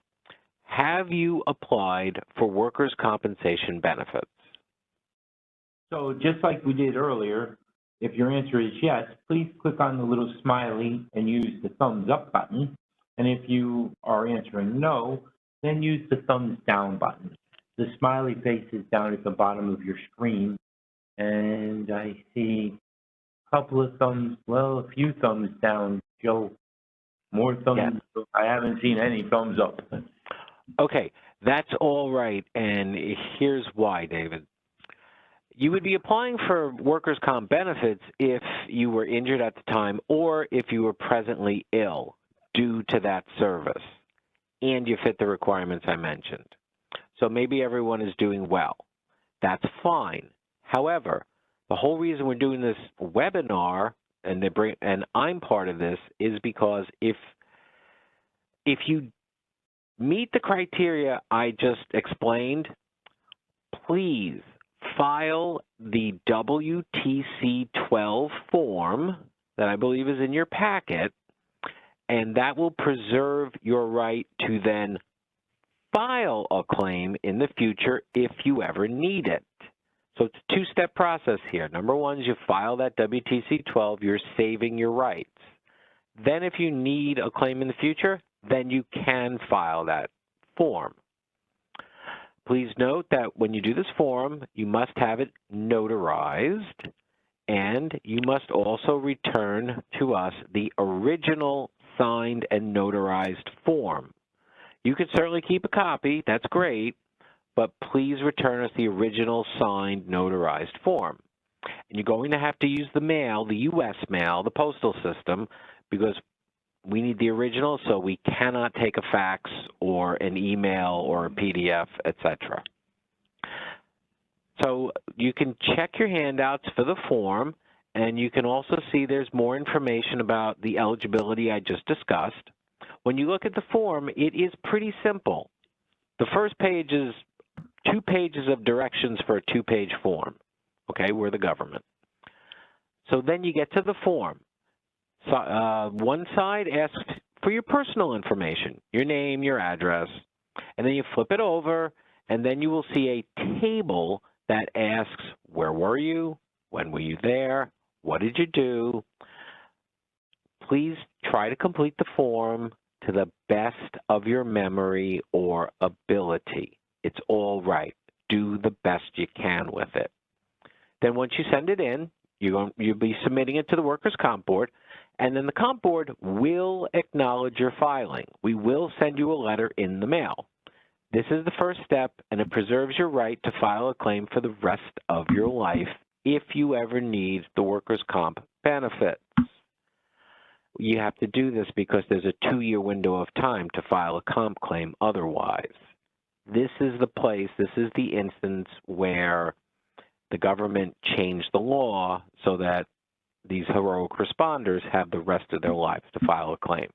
Speaker 3: Have you applied for workers' compensation benefits?
Speaker 1: So just like we did earlier, if your answer is yes, please click on the little smiley and use the thumbs up button. And if you are answering no, then use the thumbs down button. The smiley face is down at the bottom of your screen. And I see a couple of thumbs, well, a few thumbs down, Joe. More thumbs, yeah. I haven't seen any thumbs up.
Speaker 3: Okay, that's all right. And here's why, David. You would be applying for workers' comp benefits if you were injured at the time or if you were presently ill due to that service and you fit the requirements I mentioned. So maybe everyone is doing well. That's fine. However, the whole reason we're doing this webinar and I'm part of this is because if you meet the criteria I just explained, please file the WTC 12 form that I believe is in your packet, and that will preserve your right to then file a claim in the future if you ever need it. So it's a two-step process here. Number one is you file that WTC 12, you're saving your rights. Then if you need a claim in the future, then you can file that form. Please note that when you do this form, you must have it notarized, and you must also return to us the original signed and notarized form. You can certainly keep a copy, that's great, but please return us the original signed notarized form. And you're going to have to use the mail, the U.S. mail, the postal system, because we need the original, so we cannot take a fax or an email or a PDF, etc. So you can check your handouts for the form, and you can also see there's more information about the eligibility I just discussed. When you look at the form, it is pretty simple. The first page is 2 pages of directions for a 2-page form. Okay, we're the government. So then you get to the form. So, one side asks for your personal information, your name, your address, and then you flip it over, and then you will see a table that asks, where were you? When were you there? What did you do? please try to complete the form to the best of your memory or ability. It's all right. Do the best you can with it. Then once you send it in, you'll be submitting it to the Workers' Comp Board, and then the Comp Board will acknowledge your filing. We will send you a letter in the mail. This is the first step, and it preserves your right to file a claim for the rest of your life if you ever need the Workers' Comp benefits. You have to do this because there's a 2-year window of time to file a comp claim otherwise. This is the place, this is the instance where the government changed the law so that these heroic responders have the rest of their lives to file a claim.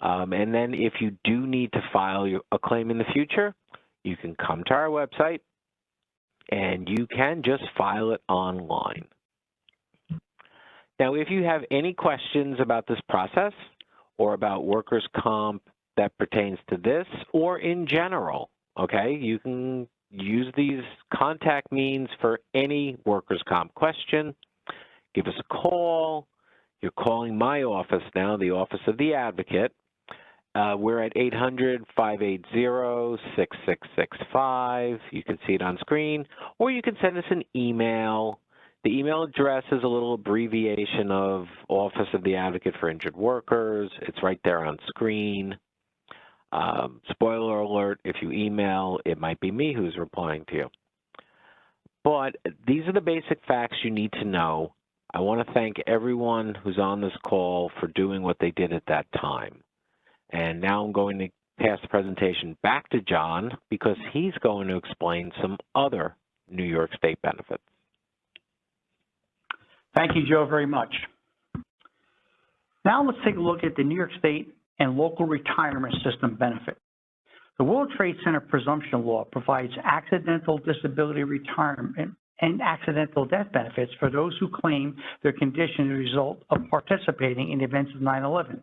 Speaker 3: And then if you do need to file a claim in the future, you can come to our website and you can just file it online. Now, if you have any questions about this process or about workers' comp that pertains to this or in general, okay, you can use these contact means for any workers' comp question. Give us a call. You're calling my office now, the Office of the Advocate. We're at 800-580-6665. You can see it on screen, or you can send us an email. The email address is a little abbreviation of Office of the Advocate for Injured Workers. It's right there on screen. Spoiler alert, if you email, it might be me who's replying to you. But these are the basic facts you need to know. I want to thank everyone who's on this call for doing what they did at that time. And now I'm going to pass the presentation back to John because he's going to explain some other New York State benefits.
Speaker 2: Thank you, Joe, very much. Now let's take a look at the New York State and local retirement system benefit. The World Trade Center presumption law provides accidental disability retirement and accidental death benefits for those who claim their condition as a result of participating in events of 9/11.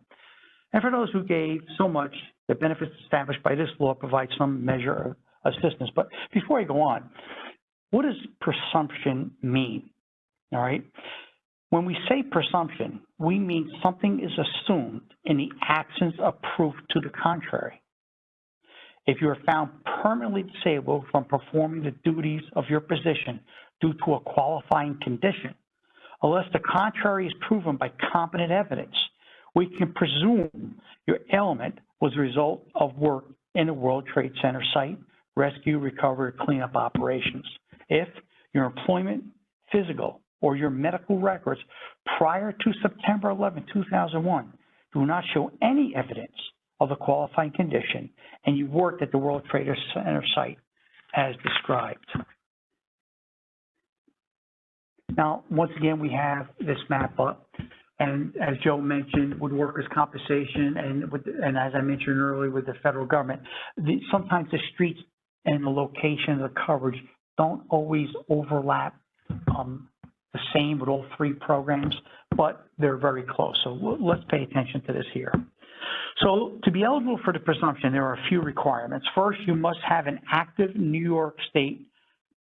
Speaker 2: And for those who gave so much, the benefits established by this law provide some measure of assistance. But before I go on, what does presumption mean? All right. When we say presumption, we mean something is assumed in the absence of proof to the contrary. If you are found permanently disabled from performing the duties of your position due to a qualifying condition, unless the contrary is proven by competent evidence, we can presume your ailment was a result of work in the World Trade Center site, rescue, recovery, or cleanup operations. If your employment, physical, or your medical records prior to September 11, 2001 do not show any evidence of a qualifying condition, and you worked at the World Trade Center site as described. Now, once again, we have this map up, and as Joe mentioned, with workers' compensation and as I mentioned earlier with the federal government, sometimes the streets and the location of the coverage don't always overlap the same with all three programs, but they're very close. So let's pay attention to this here. So to be eligible for the presumption, there are a few requirements. First, you must have an active New York State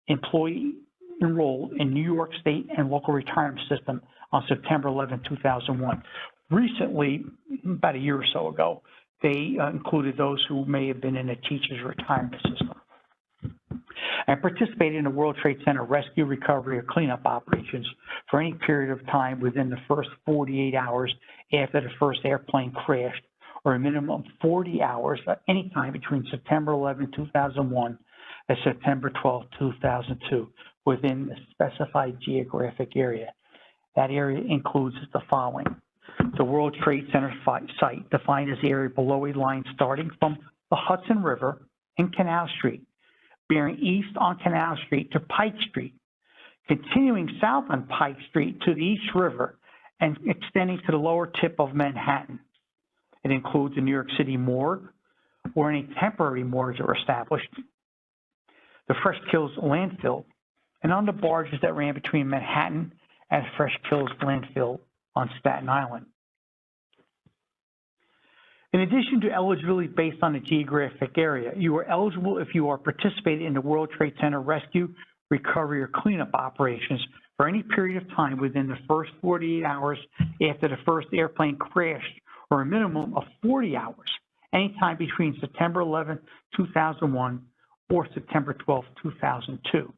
Speaker 2: employee enrolled in New York State and local retirement system on September 11, 2001. Recently, about a year or so ago, they included those who may have been in a teacher's retirement system and participated in the World Trade Center rescue, recovery, or cleanup operations for any period of time within the first 48 hours after the first airplane crashed, or a minimum of 40 hours at any time between September 11, 2001 and September 12, 2002 within the specified geographic area. That area includes the following: the World Trade Center site, defined as the area below a line starting from the Hudson River and Canal Street, bearing east on Canal Street to Pike Street, continuing south on Pike Street to the East River, and extending to the lower tip of Manhattan. It includes the New York City morgue, where any temporary morgues are established, the Fresh Kills landfill, and on the barges that ran between Manhattan and Fresh Kills landfill on Staten Island. In addition to eligibility based on the geographic area, you are eligible if you are participating in the World Trade Center rescue, recovery, or cleanup operations for any period of time within the first 48 hours after the first airplane crashed, or a minimum of 40 hours, anytime between September 11, 2001 or September 12, 2002.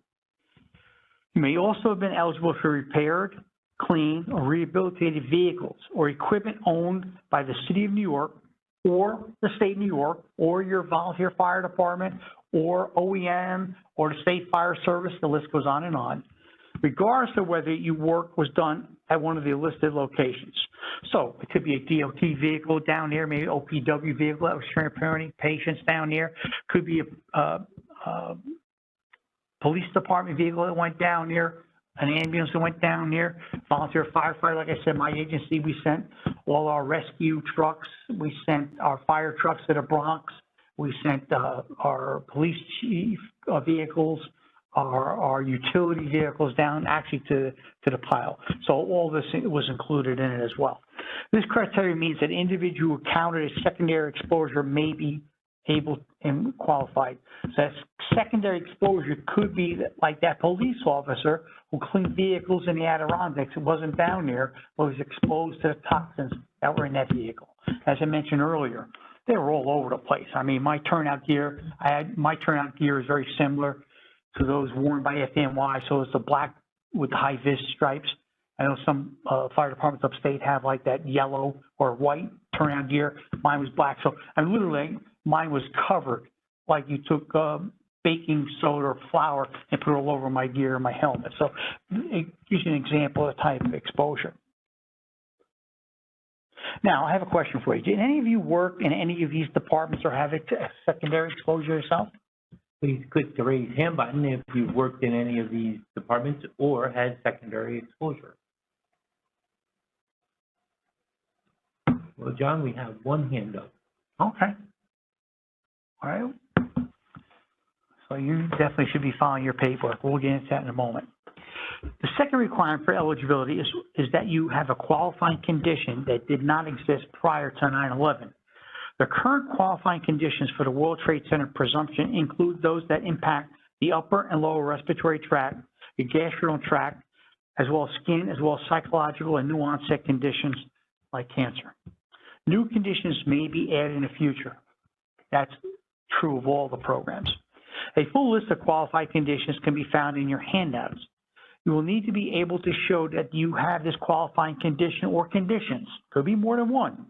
Speaker 2: You may also have been eligible for repaired, cleaned, or rehabilitated vehicles or equipment owned by the City of New York or the State of New York or your volunteer fire department or OEM or the State Fire Service. The list goes on and on, regardless of whether your work was done at one of the listed locations. So it could be a DOT vehicle down there, maybe OPW vehicle that was transporting patients down there. Could be a police department vehicle that went down there, an ambulance that went down there, volunteer firefighter. Like I said, my agency, we sent all our rescue trucks. We sent our fire trucks to the Bronx. We sent our police chief vehicles, our utility vehicles down actually to the pile. So all this was included in it as well. This criteria means that individual who counted as secondary exposure may be able and qualified. So that secondary exposure could be like that police officer who cleaned vehicles in the Adirondacks. It wasn't down there, but was exposed to the toxins that were in that vehicle. As I mentioned earlier, they were all over the place. I mean, my turnout gear is very similar to those worn by FDNY. So it's the black with the high vis stripes. I know some fire departments upstate have like that yellow or white turnout gear. Mine was black. So I literally, mine was covered like you took baking soda or flour and put it all over my gear and my helmet. So it gives you an example of the type of exposure. Now, I have a question for you. Did any of you work in any of these departments or have a secondary exposure yourself?
Speaker 1: Please click the raise hand button if you've worked in any of these departments or had secondary exposure. Well, John, we have one hand up.
Speaker 2: Okay. All right. So you definitely should be following your paperwork. We'll get into that in a moment. The second requirement for eligibility is that you have a qualifying condition that did not exist prior to 9/11. The current qualifying conditions for the World Trade Center presumption include those that impact the upper and lower respiratory tract, the gastrointestinal tract, as well as skin, as well as psychological and new onset conditions like cancer. New conditions may be added in the future. That's true of all the programs. A full list of qualified conditions can be found in your handouts. You will need to be able to show that you have this qualifying condition or conditions, could be more than one,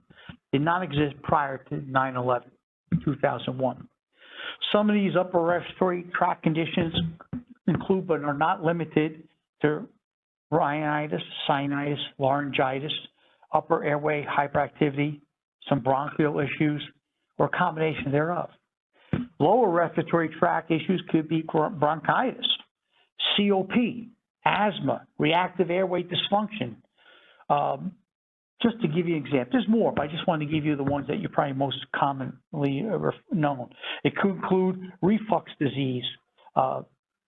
Speaker 2: did not exist prior to 9/11, 2001. Some of these upper respiratory tract conditions include but are not limited to rhinitis, sinusitis, laryngitis, upper airway hyperactivity, some bronchial issues, or a combination thereof. Lower respiratory tract issues could be bronchitis, COP, asthma, reactive airway dysfunction. Just to give you an example, there's more, but I just wanted to give you the ones that you're probably most commonly known. It could include reflux disease,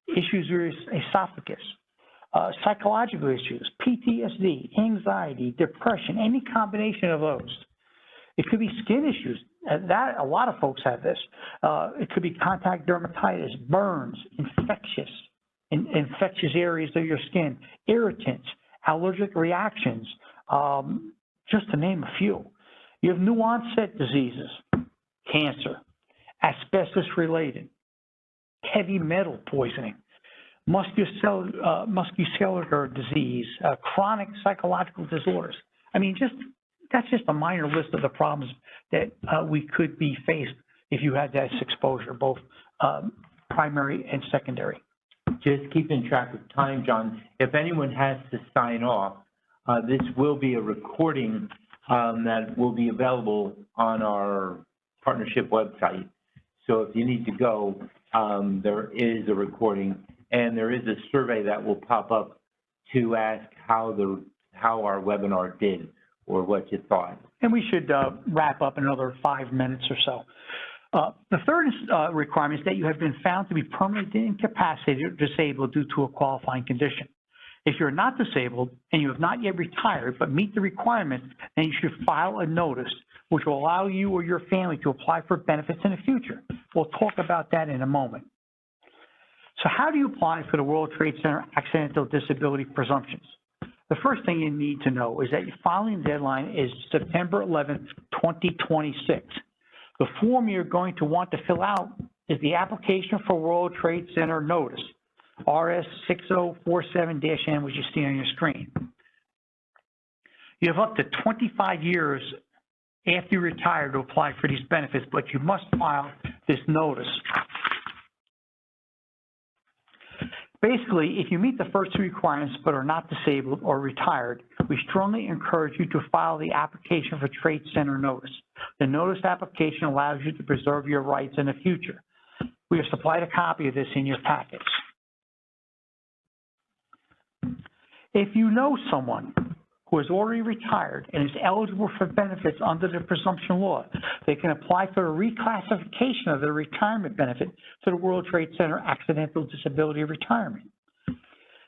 Speaker 2: issues with esophagus, psychological issues, PTSD, anxiety, depression, any combination of those. It could be skin issues. That a lot of folks have this. It could be contact dermatitis, burns, infectious areas of your skin, irritants, allergic reactions, just to name a few. You have new onset diseases, cancer, asbestos-related, heavy metal poisoning, musculoskeletal disease, chronic psychological disorders. I mean, that's just a minor list of the problems that we could be faced if you had that exposure, both primary and secondary.
Speaker 1: Just keeping track of time, John, if anyone has to sign off, this will be a recording that will be available on our partnership website. So if you need to go, there is a recording, and there is a survey that will pop up to ask how our webinar did or what you thought.
Speaker 2: And we should wrap up in another 5 minutes or so. The third requirement is that you have been found to be permanently incapacitated or disabled due to a qualifying condition. If you're not disabled and you have not yet retired but meet the requirements, then you should file a notice which will allow you or your family to apply for benefits in the future. We'll talk about that in a moment. So how do you apply for the World Trade Center accidental disability presumptions? The first thing you need to know is that your filing deadline is September 11th, 2026. The form you're going to want to fill out is the application for World Trade Center notice, RS6047-N, which you see on your screen. You have up to 25 years after you retire to apply for these benefits, but you must file this notice. Basically, if you meet the first two requirements but are not disabled or retired, we strongly encourage you to file the application for Trade Center notice. The notice application allows you to preserve your rights in the future. We have supplied a copy of this in your packets. If you know someone who is already retired and is eligible for benefits under the presumption law, they can apply for a reclassification of their retirement benefit to the World Trade Center Accidental Disability Retirement.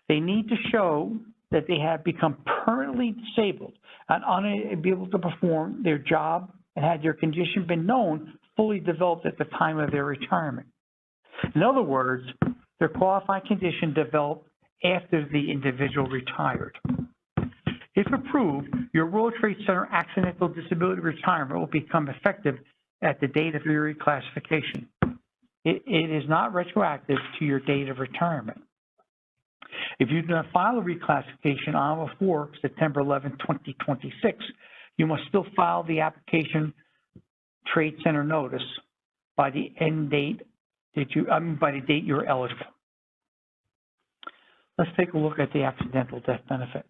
Speaker 2: They need to show that they have become permanently disabled and unable to perform their job and had their condition been known, fully developed at the time of their retirement. In other words, their qualifying condition developed after the individual retired. If approved, your World Trade Center Accidental Disability Retirement will become effective at the date of your reclassification. It is not retroactive to your date of retirement. If you do not file a reclassification on or before September 11, 2026, you must still file the application Trade Center notice by the end date by the date you're eligible. Let's take a look at the accidental death benefit.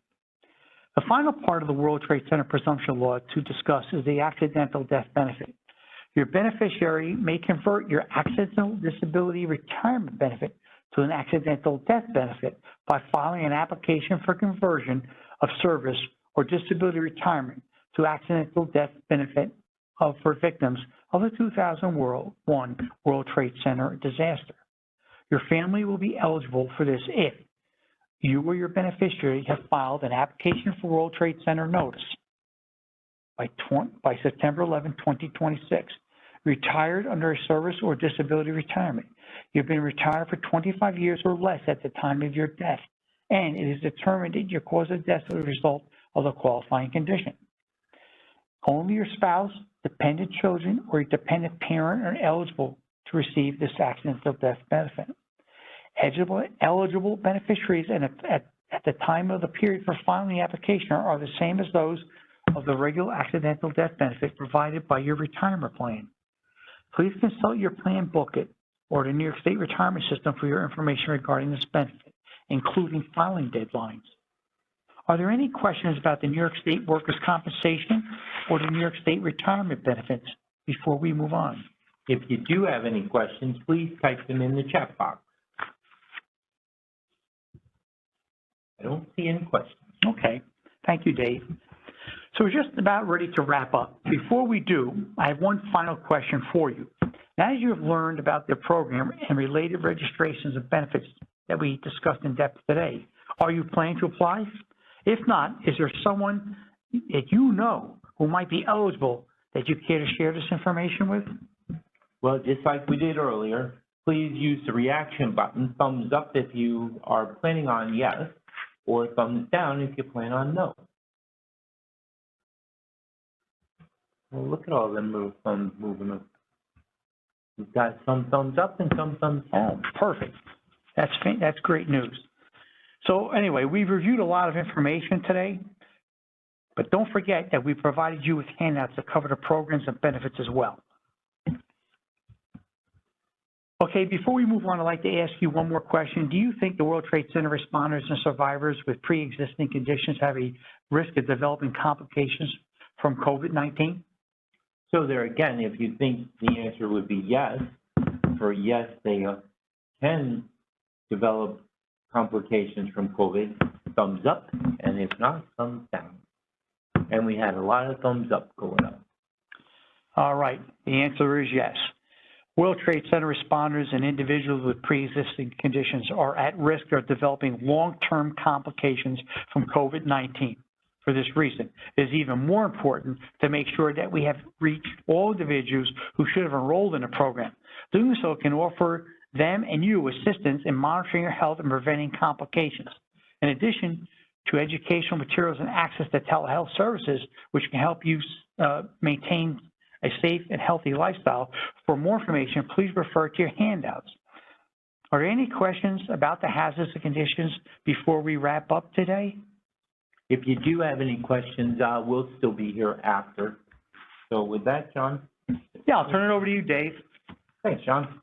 Speaker 2: The final part of the World Trade Center presumption law to discuss is the accidental death benefit. Your beneficiary may convert your accidental disability retirement benefit to an accidental death benefit by filing an application for conversion of service or disability retirement to accidental death benefit for victims of the 2001 World Trade Center disaster. Your family will be eligible for this if you or your beneficiary have filed an application for World Trade Center notice by September 11, 2026, retired under a service or disability retirement. You've been retired for 25 years or less at the time of your death, and it is determined that your cause of death is a result of the qualifying condition. Only your spouse, dependent children, or a dependent parent are eligible to receive this accidental death benefit. Eligible beneficiaries at the time of the period for filing the application are the same as those of the regular accidental death benefit provided by your retirement plan. Please consult your plan booklet or the New York State Retirement System for your information regarding this benefit, including filing deadlines. Are there any questions about the New York State Workers' Compensation or the New York State Retirement benefits before we move on?
Speaker 1: If you do have any questions, please type them in the chat box. I don't see any questions.
Speaker 2: Okay, thank you, Dave. So we're just about ready to wrap up. Before we do, I have one final question for you. Now, as you have learned about the program and related registrations of benefits that we discussed in depth today, are you planning to apply? If not, is there someone that you know who might be eligible that you care to share this information with?
Speaker 1: Well, just like we did earlier, please use the reaction button, thumbs up if you are planning on yes, or thumbs down if you plan on no. Well, look at all them thumbs moving up. We've got some thumbs up and some thumbs down.
Speaker 2: Oh, perfect. That's great news. So anyway, we've reviewed a lot of information today, but don't forget that we provided you with handouts that cover the programs and benefits as well. Okay, before we move on, I'd like to ask you one more question. Do you think the World Trade Center responders and survivors with pre-existing conditions have a risk of developing complications from COVID-19?
Speaker 1: So there again, if you think the answer would be yes, for yes, they can develop complications from COVID, thumbs up, and if not, thumbs down. And we had a lot of thumbs up going up.
Speaker 2: All right, the answer is yes. World Trade Center responders and individuals with pre-existing conditions are at risk of developing long-term complications from COVID-19. For this reason, it is even more important to make sure that we have reached all individuals who should have enrolled in the program. Doing so can offer them and you assistance in monitoring your health and preventing complications. In addition to educational materials and access to telehealth services, which can help you maintain a safe and healthy lifestyle. For more information, please refer to your handouts. Are there any questions about the hazards and conditions before we wrap up today?
Speaker 1: If you do have any questions, we'll still be here after. So with that, John?
Speaker 2: Yeah, I'll turn it over to you, Dave.
Speaker 1: Thanks, John.